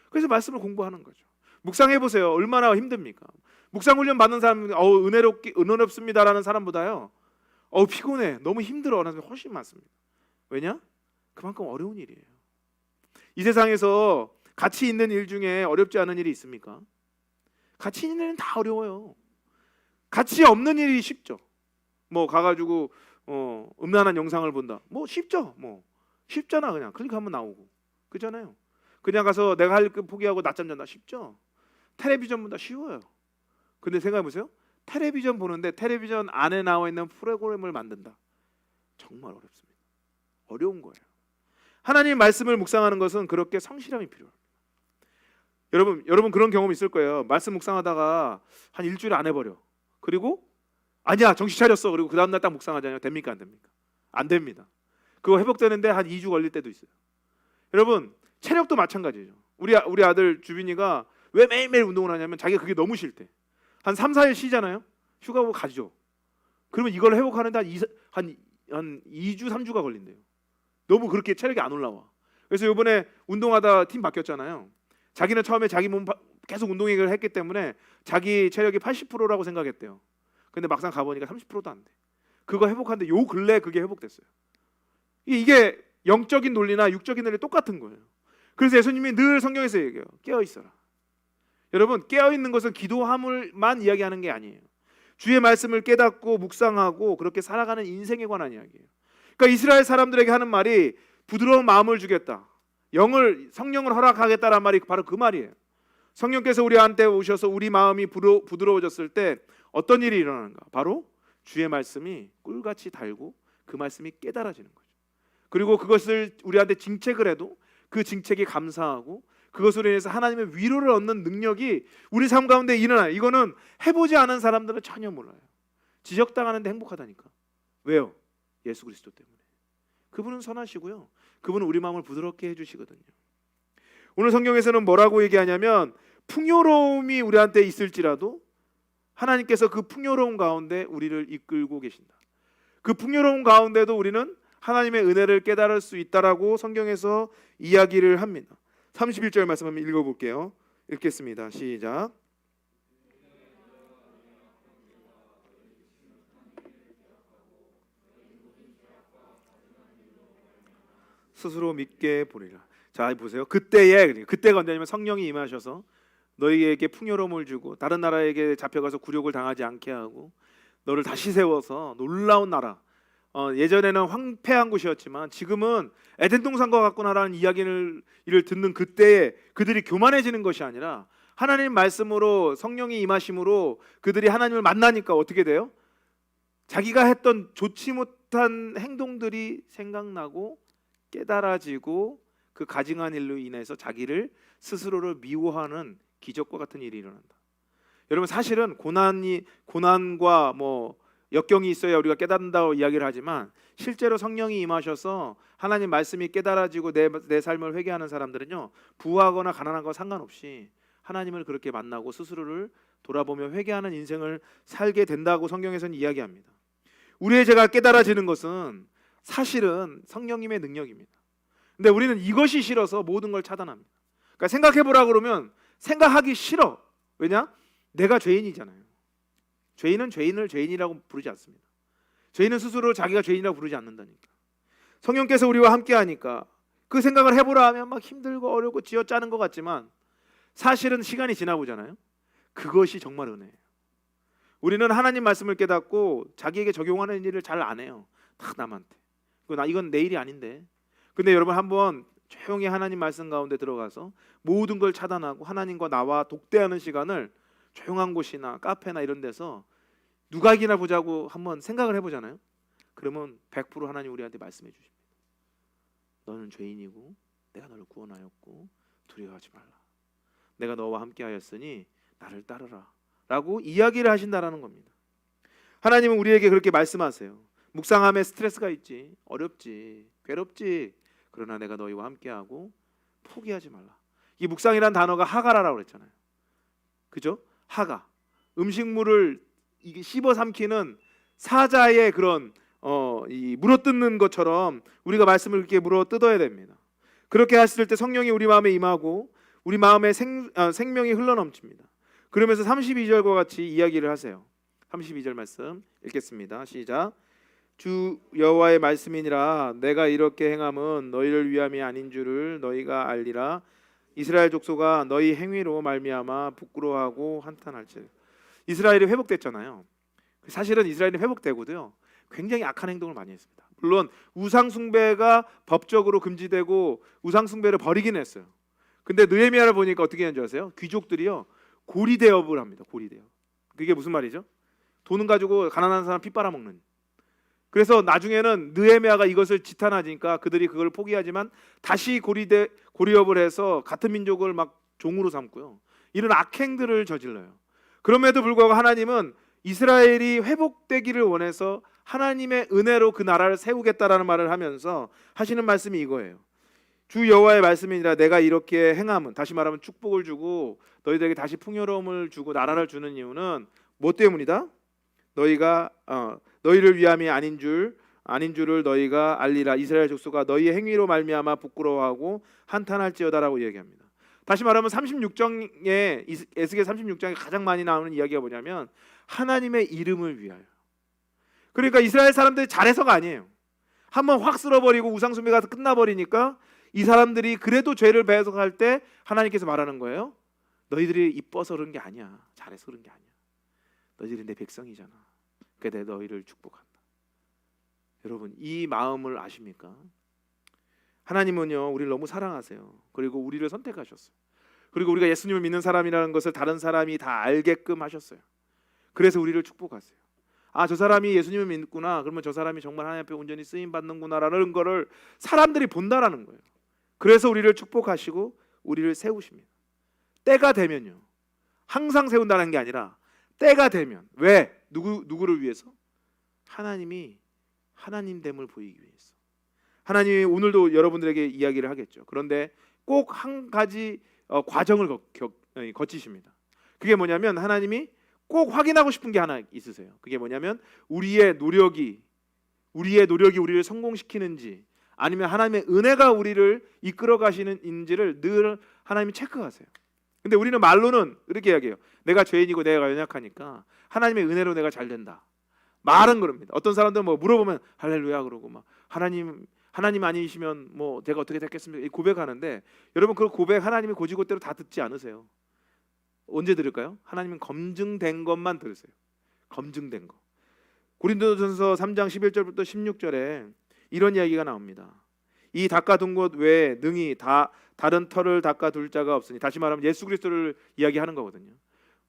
그래서 말씀을 공부하는 거죠. 묵상해 보세요. 얼마나 힘듭니까? 묵상 훈련 받는 사람, 은혜롭습니다라는 사람보다요, 피곤해, 너무 힘들어라는 사람이 훨씬 많습니다. 왜냐? 그만큼 어려운 일이에요. 이 세상에서 가치 있는 일 중에 어렵지 않은 일이 있습니까? 가치 있는 일은 다 어려워요. 가치 없는 일이 쉽죠. 뭐 가가지고 음란한 영상을 본다, 뭐 쉽죠. 뭐 쉽잖아. 그냥 클릭하면 나오고, 그렇잖아요. 그냥 가서 내가 할 거 포기하고 낮잠 잔다, 쉽죠. 텔레비전 본다, 쉬워요. 근데 생각해 보세요. 텔레비전 보는데 텔레비전 안에 나와 있는 프로그램을 만든다, 정말 어렵습니다. 어려운 거예요. 하나님 말씀을 묵상하는 것은 그렇게 성실함이 필요합니다. 여러분 그런 경험 있을 거예요. 말씀 묵상하다가 한 일주일 안 해버려. 그리고 아니야, 정신 차렸어. 그리고 그 다음날 딱 묵상하잖아요. 됩니까? 안 됩니까? 안 됩니다. 그거 회복되는데 한 2주 걸릴 때도 있어요. 여러분, 체력도 마찬가지죠. 우리 아들 주빈이가 왜 매일매일 운동을 하냐면 자기가 그게 너무 싫대. 한 3, 4일 쉬잖아요. 휴가 보고 가죠. 그러면 이걸 회복하는데 한 2주, 3주가 걸린대요. 너무 그렇게 체력이 안 올라와. 그래서 이번에 운동하다 팀 바뀌었잖아요. 자기는 처음에 자기 몸 계속 운동 얘기를 했기 때문에 자기 체력이 80%라고 생각했대요. 근데 막상 가보니까 30%도 안 돼. 그거 회복하는데 요 근래 그게 회복됐어요. 이게 영적인 논리나 육적인 논리 똑같은 거예요. 그래서 예수님이 늘 성경에서 얘기해요. 깨어 있어라. 여러분, 깨어 있는 것은 기도함을만 이야기하는 게 아니에요. 주의 말씀을 깨닫고 묵상하고 그렇게 살아가는 인생에 관한 이야기예요. 그러니까 이스라엘 사람들에게 하는 말이 부드러운 마음을 주겠다, 성령을 허락하겠다라는 말이 바로 그 말이에요. 성령께서 우리한테 오셔서 우리 마음이 부드러워졌을 때 어떤 일이 일어나는가? 바로 주의 말씀이 꿀같이 달고 그 말씀이 깨달아지는 거죠. 그리고 그것을 우리한테 징책을 해도 그 징책이 감사하고 그것으로 인해서 하나님의 위로를 얻는 능력이 우리 삶 가운데 일어나요. 이거는 해보지 않은 사람들은 전혀 몰라요. 지적당하는데 행복하다니까. 왜요? 예수 그리스도 때문에. 그분은 선하시고요, 그분은 우리 마음을 부드럽게 해주시거든요. 오늘 성경에서는 뭐라고 얘기하냐면 풍요로움이 우리한테 있을지라도 하나님께서 그 풍요로움 가운데 우리를 이끌고 계신다. 그 풍요로움 가운데도 우리는 하나님의 은혜를 깨달을 수 있다라고 성경에서 이야기를 합니다. 31절 말씀 한번 읽어볼게요. 읽겠습니다. 시작. 스스로 믿게 보리라. 자, 보세요. 그때가 언제냐면 성령이 임하셔서 너희에게 풍요로움을 주고 다른 나라에게 잡혀가서 굴욕을 당하지 않게 하고 너를 다시 세워서 놀라운 나라, 예전에는 황폐한 곳이었지만 지금은 에덴 동산과 같구나라는 이야기를 듣는 그때에 그들이 교만해지는 것이 아니라 하나님 말씀으로 성령이 임하심으로 그들이 하나님을 만나니까 어떻게 돼요? 자기가 했던 좋지 못한 행동들이 생각나고 깨달아지고 그 가증한 일로 인해서 자기를 스스로를 미워하는 기적과 같은 일이 일어난다. 여러분, 사실은 고난과 뭐 역경이 있어야 우리가 깨닫는다고 이야기를 하지만 실제로 성령이 임하셔서 하나님 말씀이 깨달아지고 내 삶을 회개하는 사람들은요, 부하거나 가난한 거 상관없이 하나님을 그렇게 만나고 스스로를 돌아보며 회개하는 인생을 살게 된다고 성경에서는 이야기합니다. 우리의 죄가 깨달아지는 것은 사실은 성령님의 능력입니다. 근데 우리는 이것이 싫어서 모든 걸 차단합니다. 그러니까 생각해보라 그러면 생각하기 싫어. 왜냐? 내가 죄인이잖아요. 죄인은 죄인을 죄인이라고 부르지 않습니다. 죄인은 스스로 자기가 죄인이라고 부르지 않는다니까. 성령께서 우리와 함께 하니까 그 생각을 해보라 하면 막 힘들고 어렵고 쥐어짜는 것 같지만 사실은 시간이 지나보잖아요. 그것이 정말 은혜예요. 우리는 하나님 말씀을 깨닫고 자기에게 적용하는 일을 잘 안 해요. 다 남한테. 이건 내 일이 아닌데. 근데 여러분 한번 조용히 하나님 말씀 가운데 들어가서 모든 걸 차단하고 하나님과 나와 독대하는 시간을 조용한 곳이나 카페나 이런 데서 누가 이기나 보자고 한번 생각을 해보잖아요. 그러면 100% 하나님 우리한테 말씀해 주십니다. 너는 죄인이고 내가 너를 구원하였고 두려워하지 말라. 내가 너와 함께 하였으니 나를 따르라 라고 이야기를 하신다라는 겁니다. 하나님은 우리에게 그렇게 말씀하세요. 묵상함에 스트레스가 있지, 어렵지, 괴롭지. 그러나 내가 너희와 함께하고 포기하지 말라. 이 묵상이란 단어가 하가라라고 그랬잖아요. 그죠? 하가. 음식물을 이게 씹어 삼키는 사자의 그런 이 물어뜯는 것처럼 우리가 말씀을 이렇게 물어뜯어야 됩니다. 그렇게 하실 때 성령이 우리 마음에 임하고 우리 마음에 생명이 흘러넘칩니다. 그러면서 32절과 같이 이야기를 하세요. 32절 말씀 읽겠습니다. 시작. 주 여호와의 말씀이니라. 내가 이렇게 행함은 너희를 위함이 아닌 줄을 너희가 알리라. 이스라엘 족속아 너희 행위로 말미암아 부끄러워하고 한탄할지. 이스라엘이 회복됐잖아요. 사실은 이스라엘이 회복되고도요 굉장히 악한 행동을 많이 했습니다. 물론 우상 숭배가 법적으로 금지되고 우상 숭배를 버리긴 했어요. 근데 느헤미야를 보니까 어떻게 하는 줄 아세요? 귀족들이요 고리대업을 합니다. 고리대업. 그게 무슨 말이죠? 돈은 가지고 가난한 사람 피 빨아먹는. 그래서 나중에는 느헤미야가 이것을 지탄하니까 그들이 그걸 포기하지만 다시 고리업을 해서 같은 민족을 막 종으로 삼고요. 이런 악행들을 저질러요. 그럼에도 불구하고 하나님은 이스라엘이 회복되기를 원해서 하나님의 은혜로 그 나라를 세우겠다라는 말을 하면서 하시는 말씀이 이거예요. 주 여호와의 말씀이니라. 내가 이렇게 행함은, 다시 말하면 축복을 주고 너희들에게 다시 풍요로움을 주고 나라를 주는 이유는 뭐 때문이다? 너희가 너희를 위함이 아닌 줄을 너희가 알리라. 이스라엘 족속아 너희의 행위로 말미암아 부끄러워하고 한탄할지어다라고 이야기합니다. 다시 말하면 36장에 에스겔 36장에 가장 많이 나오는 이야기가 뭐냐면 하나님의 이름을 위하여. 그러니까 이스라엘 사람들이 잘해서가 아니에요. 한번 확 쓸어버리고 우상숭배가 끝나버리니까 이 사람들이 그래도 죄를 배속할 때 하나님께서 말하는 거예요. 너희들이 이뻐서 그런 게 아니야. 잘해서 그런 게 아니야. 너희들이 내 백성이잖아. 그러니까 내가 너희를 축복한다. 여러분 이 마음을 아십니까? 하나님은요 우리를 너무 사랑하세요. 그리고 우리를 선택하셨어요. 그리고 우리가 예수님을 믿는 사람이라는 것을 다른 사람이 다 알게끔 하셨어요. 그래서 우리를 축복하세요. 아, 저 사람이 예수님을 믿구나. 그러면 저 사람이 정말 하나님 앞에 온전히 쓰임 받는구나라는 거를 사람들이 본다라는 거예요. 그래서 우리를 축복하시고 우리를 세우십니다. 때가 되면요. 항상 세운다는 게 아니라 때가 되면. 왜? 누구를 위해서? 하나님이 하나님됨을 보이기 위해서. 하나님이 오늘도 여러분들에게 이야기를 하겠죠. 그런데 꼭 한 가지 과정을 거치십니다. 그게 뭐냐면 하나님이 꼭 확인하고 싶은 게 하나 있으세요. 그게 뭐냐면 우리의 노력이 우리를 성공시키는지 아니면 하나님의 은혜가 우리를 이끌어 가시는지를 늘 하나님이 체크하세요. 근데 우리는 말로는 이렇게 이야기해요. 내가 죄인이고 내가 연약하니까 하나님의 은혜로 내가 잘 된다. 말은 그럽니다. 어떤 사람들은 뭐 물어보면 할렐루야 그러고 막 하나님 아니시면 뭐 제가 어떻게 됐겠습니까? 고백하는데 여러분 그 고백 하나님이 고지고대로 다 듣지 않으세요. 언제 들을까요? 하나님은 검증된 것만 들으세요. 검증된 거. 고린도전서 3장 11절부터 16절에 이런 이야기가 나옵니다. 이 닦아둔 것 외에 능히 다른 터를 닦아둘 자가 없으니, 다시 말하면 예수 그리스도를 이야기하는 거거든요.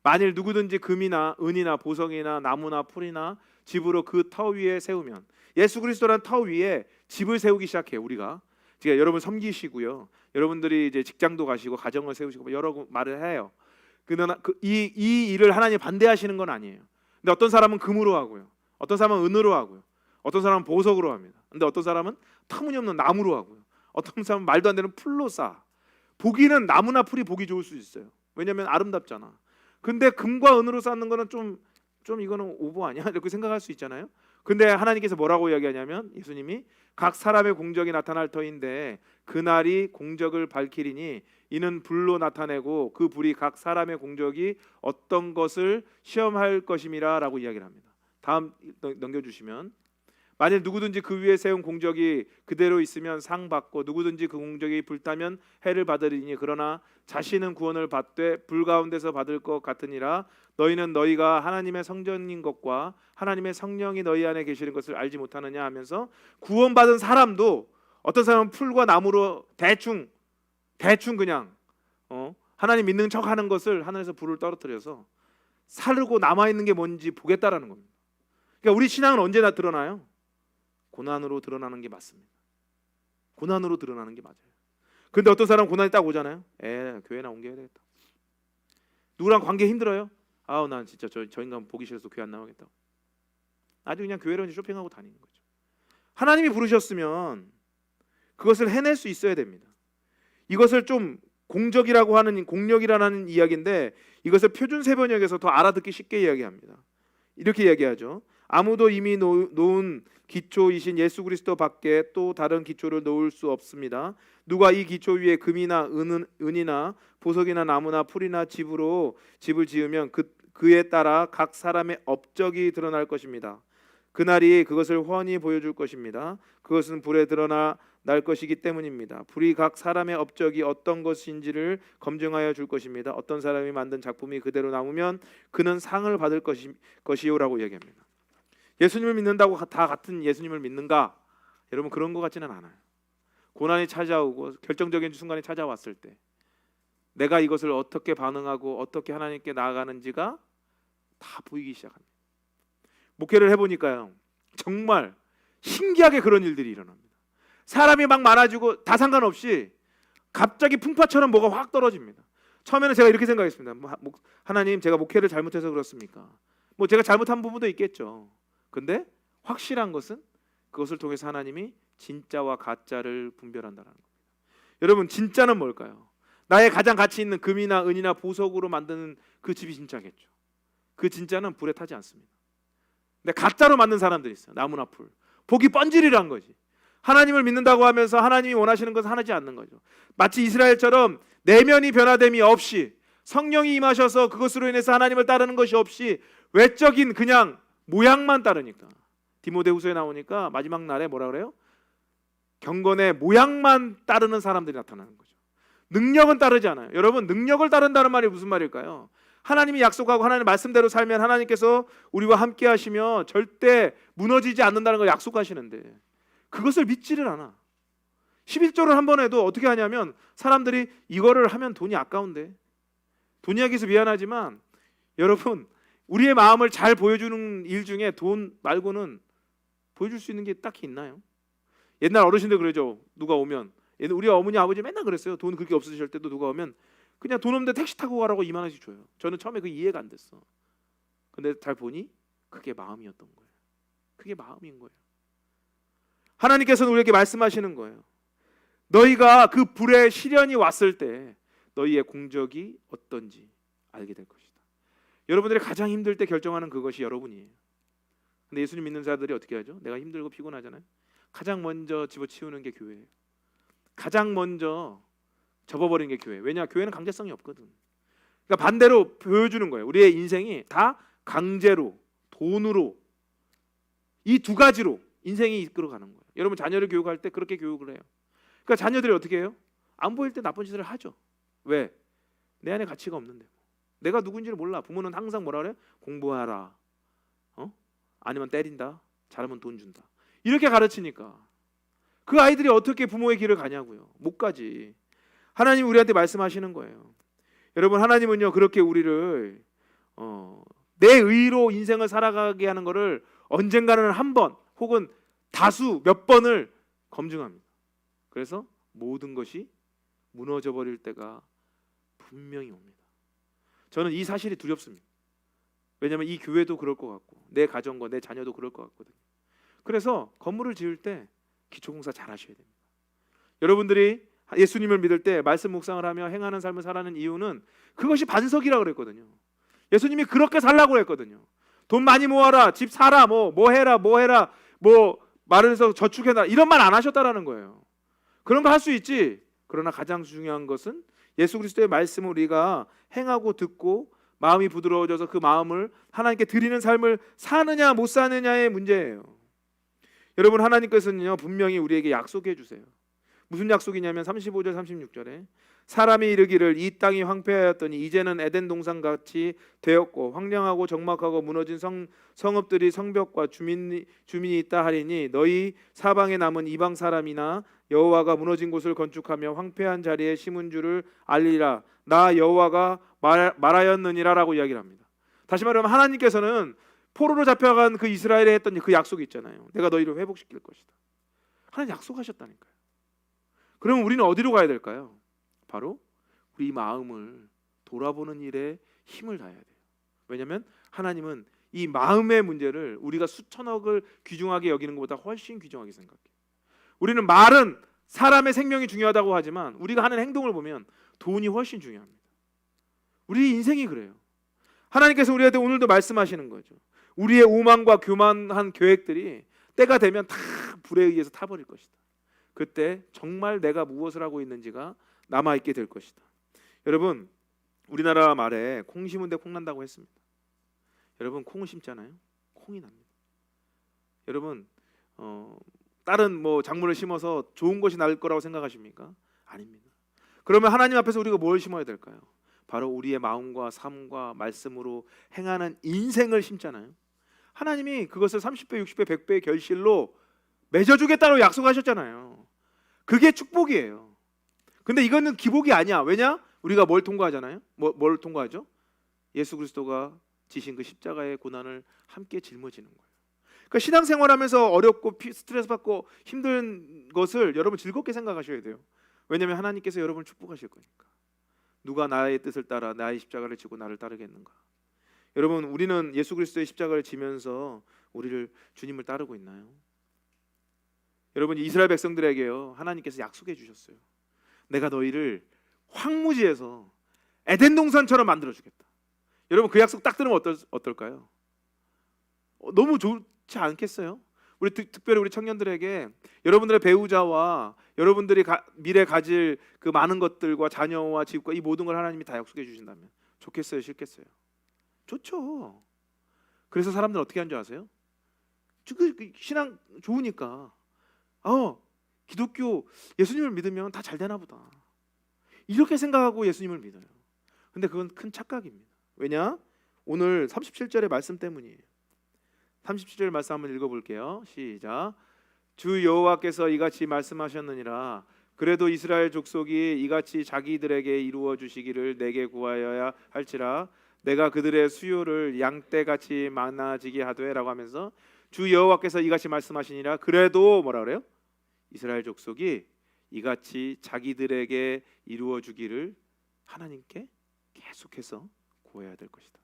만일 누구든지 금이나 은이나 보석이나 나무나 풀이나 집으로 그 터 위에 세우면, 예수 그리스도란 터 위에 집을 세우기 시작해요. 우리가 제가 여러분 섬기시고요, 여러분들이 이제 직장도 가시고 가정을 세우시고 여러 말을 해요. 그러나 이 일을 하나님 반대하시는 건 아니에요. 근데 어떤 사람은 금으로 하고요, 어떤 사람은 은으로 하고요, 어떤 사람은 보석으로 합니다. 근데 어떤 사람은 터무니없는 나무로 하고요, 어떤 사람은 말도 안 되는 풀로 쌓아. 보기는 나무나 풀이 보기 좋을 수 있어요. 왜냐하면 아름답잖아. 근데 금과 은으로 쌓는 거는 좀 이거는 오버 아니야? 이렇게 생각할 수 있잖아요. 근데 하나님께서 뭐라고 이야기하냐면, 예수님이 각 사람의 공적이 나타날 터인데 그날이 공적을 밝히리니 이는 불로 나타내고 그 불이 각 사람의 공적이 어떤 것을 시험할 것임이라 라고 이야기를 합니다. 다음 넘겨주시면, 만일 누구든지 그 위에 세운 공적이 그대로 있으면 상 받고 누구든지 그 공적이 불타면 해를 받으리니 그러나 자신은 구원을 받되 불 가운데서 받을 것 같으니라. 너희는 너희가 하나님의 성전인 것과 하나님의 성령이 너희 안에 계시는 것을 알지 못하느냐 하면서 구원받은 사람도 어떤 사람은 풀과 나무로 대충 그냥 하나님 믿는 척하는 것을 하늘에서 불을 떨어뜨려서 사르고 남아있는 게 뭔지 보겠다라는 겁니다. 그러니까 우리 신앙은 언제나 드러나요? 고난으로 드러나는 게 맞습니다. 고난으로 드러나는 게 맞아요. 근데 어떤 사람은 고난이 딱 오잖아요. 교회나 옮겨야 되겠다. 누구랑 관계 힘들어요? 아우 난 진짜 저 인간 보기 싫어서 교회 안 나오겠다. 아주 그냥 교회로 쇼핑하고 다니는 거죠. 하나님이 부르셨으면 그것을 해낼 수 있어야 됩니다. 이것을 좀 공적이라고 하는 공력이라는 이야기인데 이것을 표준세번역에서 더 알아듣기 쉽게 이야기합니다. 이렇게 이야기하죠. 아무도 이미 놓은 기초이신 예수 그리스도 밖에 또 다른 기초를 놓을 수 없습니다. 누가 이 기초 위에 금이나 은이나 보석이나 나무나 풀이나 집을 지으면 그에 따라 각 사람의 업적이 드러날 것입니다. 그날이 그것을 훤히 보여줄 것입니다. 그것은 불에 드러나 날 것이기 때문입니다. 불이 각 사람의 업적이 어떤 것인지를 검증하여 줄 것입니다. 어떤 사람이 만든 작품이 그대로 남으면 그는 상을 받을 것이요라고 얘기합니다. 예수님을 믿는다고 다 같은 예수님을 믿는가? 여러분 그런 것 같지는 않아요. 고난이 찾아오고 결정적인 순간이 찾아왔을 때 내가 이것을 어떻게 반응하고 어떻게 하나님께 나아가는지가 다 보이기 시작합니다. 목회를 해보니까요 정말 신기하게 그런 일들이 일어납니다. 사람이 막 많아지고 다 상관없이 갑자기 풍파처럼 뭐가 확 떨어집니다. 처음에는 제가 이렇게 생각했습니다. 하나님 제가 목회를 잘못해서 그렇습니까? 뭐 제가 잘못한 부분도 있겠죠. 근데 확실한 것은 그것을 통해서 하나님이 진짜와 가짜를 분별한다는 겁니다. 여러분 진짜는 뭘까요? 나의 가장 가치 있는 금이나 은이나 보석으로 만드는 그 집이 진짜겠죠. 그 진짜는 불에 타지 않습니다. 근데 가짜로 만든 사람들이 있어요. 나무나 풀. 복이 뻔질이란 거지. 하나님을 믿는다고 하면서 하나님이 원하시는 것을 하지 않는 거죠. 마치 이스라엘처럼 내면이 변화됨이 없이 성령이 임하셔서 그것으로 인해서 하나님을 따르는 것이 없이 외적인 그냥 모양만 따르니까 디모데후서에 나오니까 마지막 날에 뭐라 그래요? 경건의 모양만 따르는 사람들이 나타나는 거죠. 능력은 따르지 않아요. 여러분 능력을 따른다는 말이 무슨 말일까요? 하나님이 약속하고 하나님 말씀대로 살면 하나님께서 우리와 함께 하시며 절대 무너지지 않는다는 걸 약속하시는데 그것을 믿지를 않아. 11조를 한 번 해도 어떻게 하냐면 사람들이 이거를 하면 돈이 아까운데 돈 이야기해서 미안하지만 여러분 우리의 마음을 잘 보여주는 일 중에 돈 말고는 보여줄 수 있는 게 딱히 있나요? 옛날 어르신들 그러죠. 누가 오면 우리 어머니 아버지 맨날 그랬어요. 돈 그렇게 없으실 때도 누가 오면 그냥 돈 없는데 택시 타고 가라고 2만 원씩 줘요. 저는 처음에 그 이해가 안 됐어. 근데 잘 보니 그게 마음이었던 거예요. 그게 마음인 거예요. 하나님께서는 우리에게 말씀하시는 거예요. 너희가 그 불의 시련이 왔을 때 너희의 공적이 어떤지 알게 될 것이다. 여러분들이 가장 힘들 때 결정하는 그것이 여러분이에요. 근데 예수님 믿는 자들이 어떻게 하죠? 내가 힘들고 피곤하잖아요. 가장 먼저 집어치우는 게 교회예요. 가장 먼저 접어버리는 게 교회예요. 왜냐? 교회는 강제성이 없거든. 그러니까 반대로 보여주는 거예요. 우리의 인생이 다 강제로, 돈으로 이 두 가지로 인생이 이끌어가는 거예요. 여러분 자녀를 교육할 때 그렇게 교육을 해요. 그러니까 자녀들이 어떻게 해요? 안 보일 때 나쁜 짓을 하죠. 왜? 내 안에 가치가 없는데. 내가 누군지를 몰라. 부모는 항상 뭐라 그래? 공부하라. 아니면 때린다. 잘하면 돈 준다. 이렇게 가르치니까 그 아이들이 어떻게 부모의 길을 가냐고요. 못 가지. 하나님 우리한테 말씀하시는 거예요. 여러분 하나님은요 그렇게 우리를 내 의로 인생을 살아가게 하는 것을 언젠가는 한 번 혹은 다수 몇 번을 검증합니다. 그래서 모든 것이 무너져 버릴 때가 분명히 옵니다. 저는 이 사실이 두렵습니다. 왜냐하면 이 교회도 그럴 것 같고 내 가정과 내 자녀도 그럴 것 같거든요. 그래서 건물을 지을 때 기초공사 잘 하셔야 됩니다. 여러분들이 예수님을 믿을 때 말씀 묵상을 하며 행하는 삶을 살아가는 이유는 그것이 반석이라고 그랬거든요. 예수님이 그렇게 살라고 했거든요. 돈 많이 모아라, 집 사라, 뭐 해라, 뭐 말을 해서 저축해라 이런 말 안 하셨다라는 거예요. 그런 거 할 수 있지. 그러나 가장 중요한 것은 예수 그리스도의 말씀을 우리가 행하고 듣고 마음이 부드러워져서 그 마음을 하나님께 드리는 삶을 사느냐 못 사느냐의 문제예요. 여러분, 하나님께서는요 분명히 우리에게 약속해 주세요. 무슨 약속이냐면 35절 36절에 사람이 이르기를 이 땅이 황폐하였더니 이제는 에덴 동산같이 되었고 황량하고 적막하고 무너진 성읍들이 성벽과 주민이 있다 하리니 너희 사방에 남은 이방 사람이나 여호와가 무너진 곳을 건축하며 황폐한 자리에 심은 줄을 알리라. 나 여호와가 말하였느니라라고 이야기를 합니다. 다시 말하면 하나님께서는 포로로 잡혀간 그 이스라엘에 했던 그 약속이 있잖아요. 내가 너희를 회복시킬 것이다. 하나님 약속하셨다니까요. 그러면 우리는 어디로 가야 될까요? 바로 우리 마음을 돌아보는 일에 힘을 다해야 돼요. 왜냐하면 하나님은 이 마음의 문제를 우리가 수천억을 귀중하게 여기는 것보다 훨씬 귀중하게 생각해요. 우리는 말은 사람의 생명이 중요하다고 하지만 우리가 하는 행동을 보면 돈이 훨씬 중요합니다. 우리 인생이 그래요. 하나님께서 우리한테 오늘도 말씀하시는 거죠. 우리의 오만과 교만한 계획들이 때가 되면 다 불에 의해서 타버릴 것이다. 그때 정말 내가 무엇을 하고 있는지가 남아있게 될 것이다. 여러분, 우리나라 말에 콩 심은 데 콩 난다고 했습니다. 여러분, 콩을 심잖아요. 콩이 납니다. 여러분, 다른 작물을 심어서 좋은 것이 날 거라고 생각하십니까? 아닙니다. 그러면 하나님 앞에서 우리가 뭘 심어야 될까요? 바로 우리의 마음과 삶과 말씀으로 행하는 인생을 심잖아요. 하나님이 그것을 30배, 60배, 100배의 결실로 맺어주겠다고 약속하셨잖아요. 그게 축복이에요. 근데 이거는 기복이 아니야. 왜냐? 우리가 뭘 통과하잖아요. 뭘 통과하죠? 예수 그리스도가 지신 그 십자가의 고난을 함께 짊어지는 거예요. 그러니까 신앙생활하면서 어렵고 스트레스 받고 힘든 것을 여러분 즐겁게 생각하셔야 돼요. 왜냐하면 하나님께서 여러분을 축복하실 거니까. 누가 나의 뜻을 따라 나의 십자가를 지고 나를 따르겠는가? 여러분, 우리는 예수 그리스도의 십자가를 지면서 우리를 주님을 따르고 있나요? 여러분, 이스라엘 백성들에게요 하나님께서 약속해 주셨어요. 내가 너희를 황무지에서 에덴 동산처럼 만들어 주겠다. 여러분, 그 약속 딱 들으면 어떨까요? 너무 좋지 않겠어요? 우리 특별히 우리 청년들에게 여러분들의 배우자와 여러분들이 미래 가질 그 많은 것들과 자녀와 집과 이 모든 걸 하나님이 다 약속해 주신다면 좋겠어요? 싫겠어요? 좋죠. 그래서 사람들은 어떻게 하는 줄 아세요? 신앙 좋으니까 기독교 예수님을 믿으면 다 잘 되나 보다 이렇게 생각하고 예수님을 믿어요. 근데 그건 큰 착각입니다. 왜냐? 오늘 37절의 말씀 때문이에요. 37절 말씀 한번 읽어볼게요. 시작. 주 여호와께서 이같이 말씀하셨느니라. 그래도 이스라엘 족속이 이같이 자기들에게 이루어 주시기를 내게 구하여야 할지라. 내가 그들의 수요를 양떼같이 많아지게 하되라고 하면서 주 여호와께서 이같이 말씀하시니라. 그래도 뭐라 그래요? 이스라엘 족속이 이같이 자기들에게 이루어 주기를 하나님께 계속해서 구해야 될 것이다.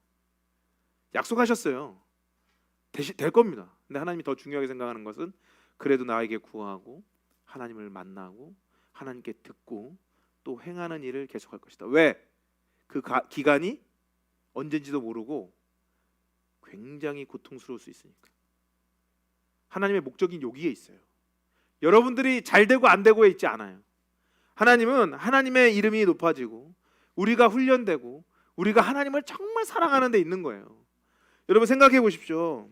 약속하셨어요. 될 겁니다. 근데 하나님이 더 중요하게 생각하는 것은 그래도 나에게 구하고 하나님을 만나고 하나님께 듣고 또 행하는 일을 계속할 것이다. 왜? 그 기간이 언젠지도 모르고 굉장히 고통스러울 수 있으니까. 하나님의 목적인 여기에 있어요. 여러분들이 잘 되고 안 되고에 있지 않아요. 하나님은 하나님의 이름이 높아지고 우리가 훈련되고 우리가 하나님을 정말 사랑하는 데 있는 거예요. 여러분 생각해 보십시오.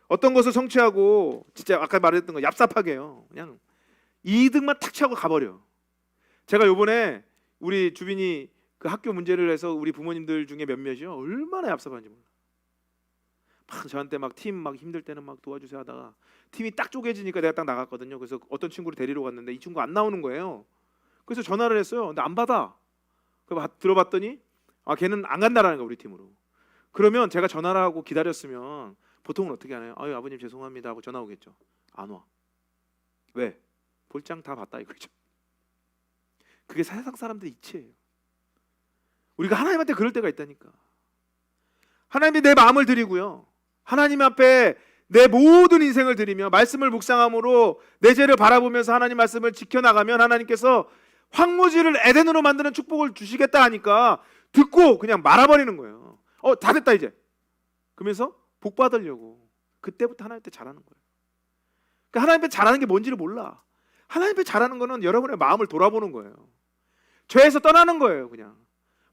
어떤 것을 성취하고 진짜 아까 말했던 거 얍삽하게요. 그냥 이득만 탁 취하고 가버려. 제가 요번에 우리 주빈이 그 학교 문제를 해서 우리 부모님들 중에 몇몇이요 얼마나 얍삽한지 몰라. 막 저한테 막 팀 막 힘들 때는 막 도와주세요 하다가 팀이 딱 쪼개지니까 내가 딱 나갔거든요. 그래서 어떤 친구를 데리러 갔는데 이 친구 안 나오는 거예요. 그래서 전화를 했어요. 근데 안 받아. 그래서 들어봤더니 걔는 안 간다라는 거야 우리 팀으로. 그러면 제가 전화를 하고 기다렸으면 보통은 어떻게 하나요? 아버님 죄송합니다 하고 전화 오겠죠. 안 와. 왜? 볼장 다 봤다 이거죠. 그게 세상 사람들의 이치예요. 우리가 하나님한테 그럴 때가 있다니까. 하나님이 내 마음을 드리고요. 하나님 앞에 내 모든 인생을 드리며 말씀을 묵상함으로 내 죄를 바라보면서 하나님 말씀을 지켜나가면 하나님께서 황무지를 에덴으로 만드는 축복을 주시겠다 하니까 듣고 그냥 말아버리는 거예요. 다 됐다 이제. 그러면서 복 받으려고 그때부터 하나님한테 잘하는 거예요. 그러니까 하나님한테 잘하는 게 뭔지를 몰라. 하나님한테 잘하는 거는 여러분의 마음을 돌아보는 거예요. 죄에서 떠나는 거예요. 그냥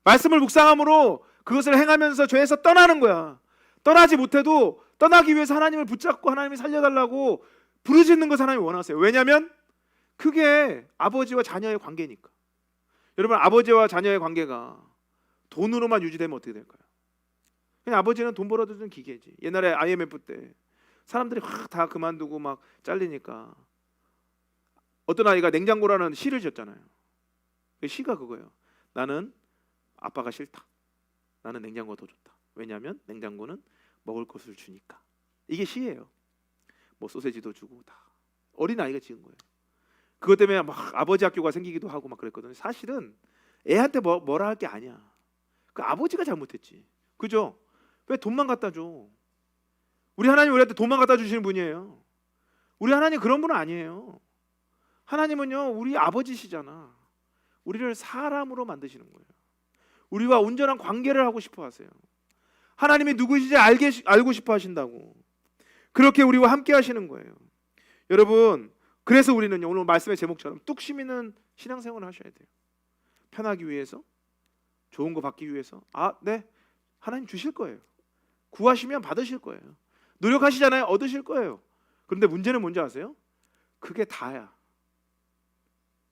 말씀을 묵상함으로 그것을 행하면서 죄에서 떠나는 거야. 떠나지 못해도 떠나기 위해서 하나님을 붙잡고 하나님이 살려달라고 부르짖는 것을 하나님이 원하세요. 왜냐하면 그게 아버지와 자녀의 관계니까. 여러분, 아버지와 자녀의 관계가 돈으로만 유지되면 어떻게 될까요? 그냥 아버지는 돈 벌어주는 기계지. 옛날에 IMF 때 사람들이 확 다 그만두고 막 잘리니까 어떤 아이가 냉장고라는 시를 지었잖아요. 그 시가 그거예요. 나는 아빠가 싫다. 나는 냉장고가 더 좋다. 왜냐하면 냉장고는 먹을 것을 주니까. 이게 시예요. 뭐 소세지도 주고 다 어린 아이가 지은 거예요. 그것 때문에 막 아버지 학교가 생기기도 하고 막 그랬거든요. 사실은 애한테 뭐라 할 게 아니야. 그 아버지가 잘못했지. 그죠? 왜 돈만 갖다 줘? 우리 하나님 우리한테 돈만 갖다 주시는 분이에요. 우리 하나님 그런 분은 아니에요. 하나님은요, 우리 아버지시잖아. 우리를 사람으로 만드시는 거예요. 우리와 온전한 관계를 하고 싶어 하세요. 하나님이 누구신지 알고 싶어 하신다고. 그렇게 우리와 함께 하시는 거예요. 여러분, 그래서 우리는요, 오늘 말씀의 제목처럼 뚝심 있는 신앙생활을 하셔야 돼요. 편하기 위해서, 좋은 거 받기 위해서. 네, 하나님 주실 거예요. 구하시면 받으실 거예요. 노력하시잖아요, 얻으실 거예요. 그런데 문제는 뭔지 아세요? 그게 다야.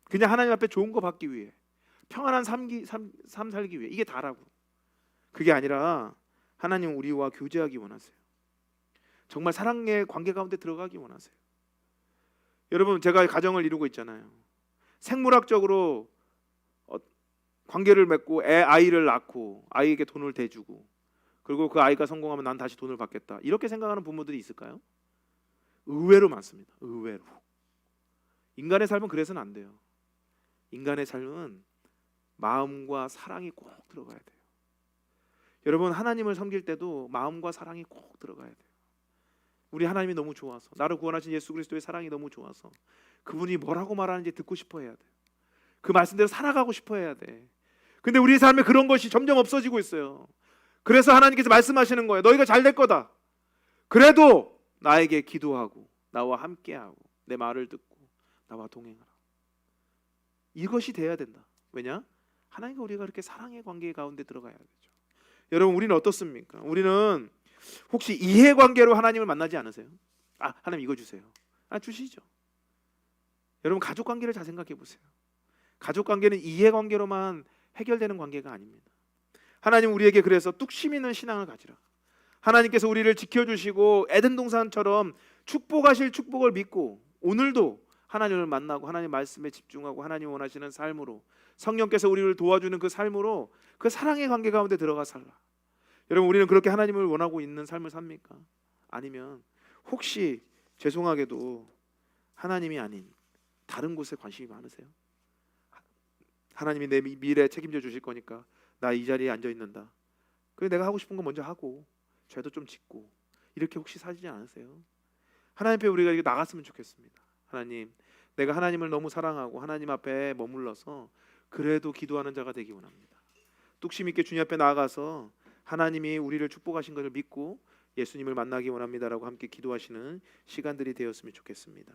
그냥 하나님 앞에 좋은 거 받기 위해, 평안한 삶 살기 위해, 이게 다라고. 그게 아니라 하나님 우리와 교제하기 원하세요. 정말 사랑의 관계 가운데 들어가기 원하세요. 여러분, 제가 가정을 이루고 있잖아요. 생물학적으로 관계를 맺고 아이를 낳고 아이에게 돈을 대주고, 그리고 그 아이가 성공하면 난 다시 돈을 받겠다, 이렇게 생각하는 부모들이 있을까요? 의외로 많습니다. 의외로. 인간의 삶은 그래서는 안 돼요. 인간의 삶은 마음과 사랑이 꼭 들어가야 돼요. 여러분, 하나님을 섬길 때도 마음과 사랑이 꼭 들어가야 돼요. 우리 하나님이 너무 좋아서, 나를 구원하신 예수 그리스도의 사랑이 너무 좋아서 그분이 뭐라고 말하는지 듣고 싶어 해야 돼요. 그 말씀대로 살아가고 싶어 해야 돼. 근데 우리 삶에 그런 것이 점점 없어지고 있어요. 그래서 하나님께서 말씀하시는 거예요. 너희가 잘 될 거다. 그래도 나에게 기도하고 나와 함께하고 내 말을 듣고 나와 동행하라. 이것이 돼야 된다. 왜냐? 하나님과 우리가 그렇게 사랑의 관계 가운데 들어가야 되죠. 여러분, 우리는 어떻습니까? 우리는 혹시 이해관계로 하나님을 만나지 않으세요? 하나님 이거 주세요. 주시죠. 여러분, 가족관계를 잘 생각해 보세요. 가족관계는 이해관계로만 해결되는 관계가 아닙니다. 하나님 우리에게 그래서 뚝심 있는 신앙을 가지라. 하나님께서 우리를 지켜주시고 에덴 동산처럼 축복하실 축복을 믿고 오늘도 하나님을 만나고 하나님 말씀에 집중하고 하나님 원하시는 삶으로, 성령께서 우리를 도와주는 그 삶으로 그 사랑의 관계 가운데 들어가 살라. 여러분, 우리는 그렇게 하나님을 원하고 있는 삶을 삽니까? 아니면 혹시 죄송하게도 하나님이 아닌 다른 곳에 관심이 많으세요? 하나님이 내 미래 책임져 주실 거니까 나 이 자리에 앉아 있는다. 그래, 내가 하고 싶은 거 먼저 하고 죄도 좀 짓고, 이렇게 혹시 사시지 않으세요? 하나님 앞에 우리가 이렇게 나갔으면 좋겠습니다. 하나님, 내가 하나님을 너무 사랑하고 하나님 앞에 머물러서 그래도 기도하는 자가 되기 원합니다. 뚝심 있게 주님 앞에 나아가서 하나님이 우리를 축복하신 것을 믿고 예수님을 만나기 원합니다라고 함께 기도하시는 시간들이 되었으면 좋겠습니다.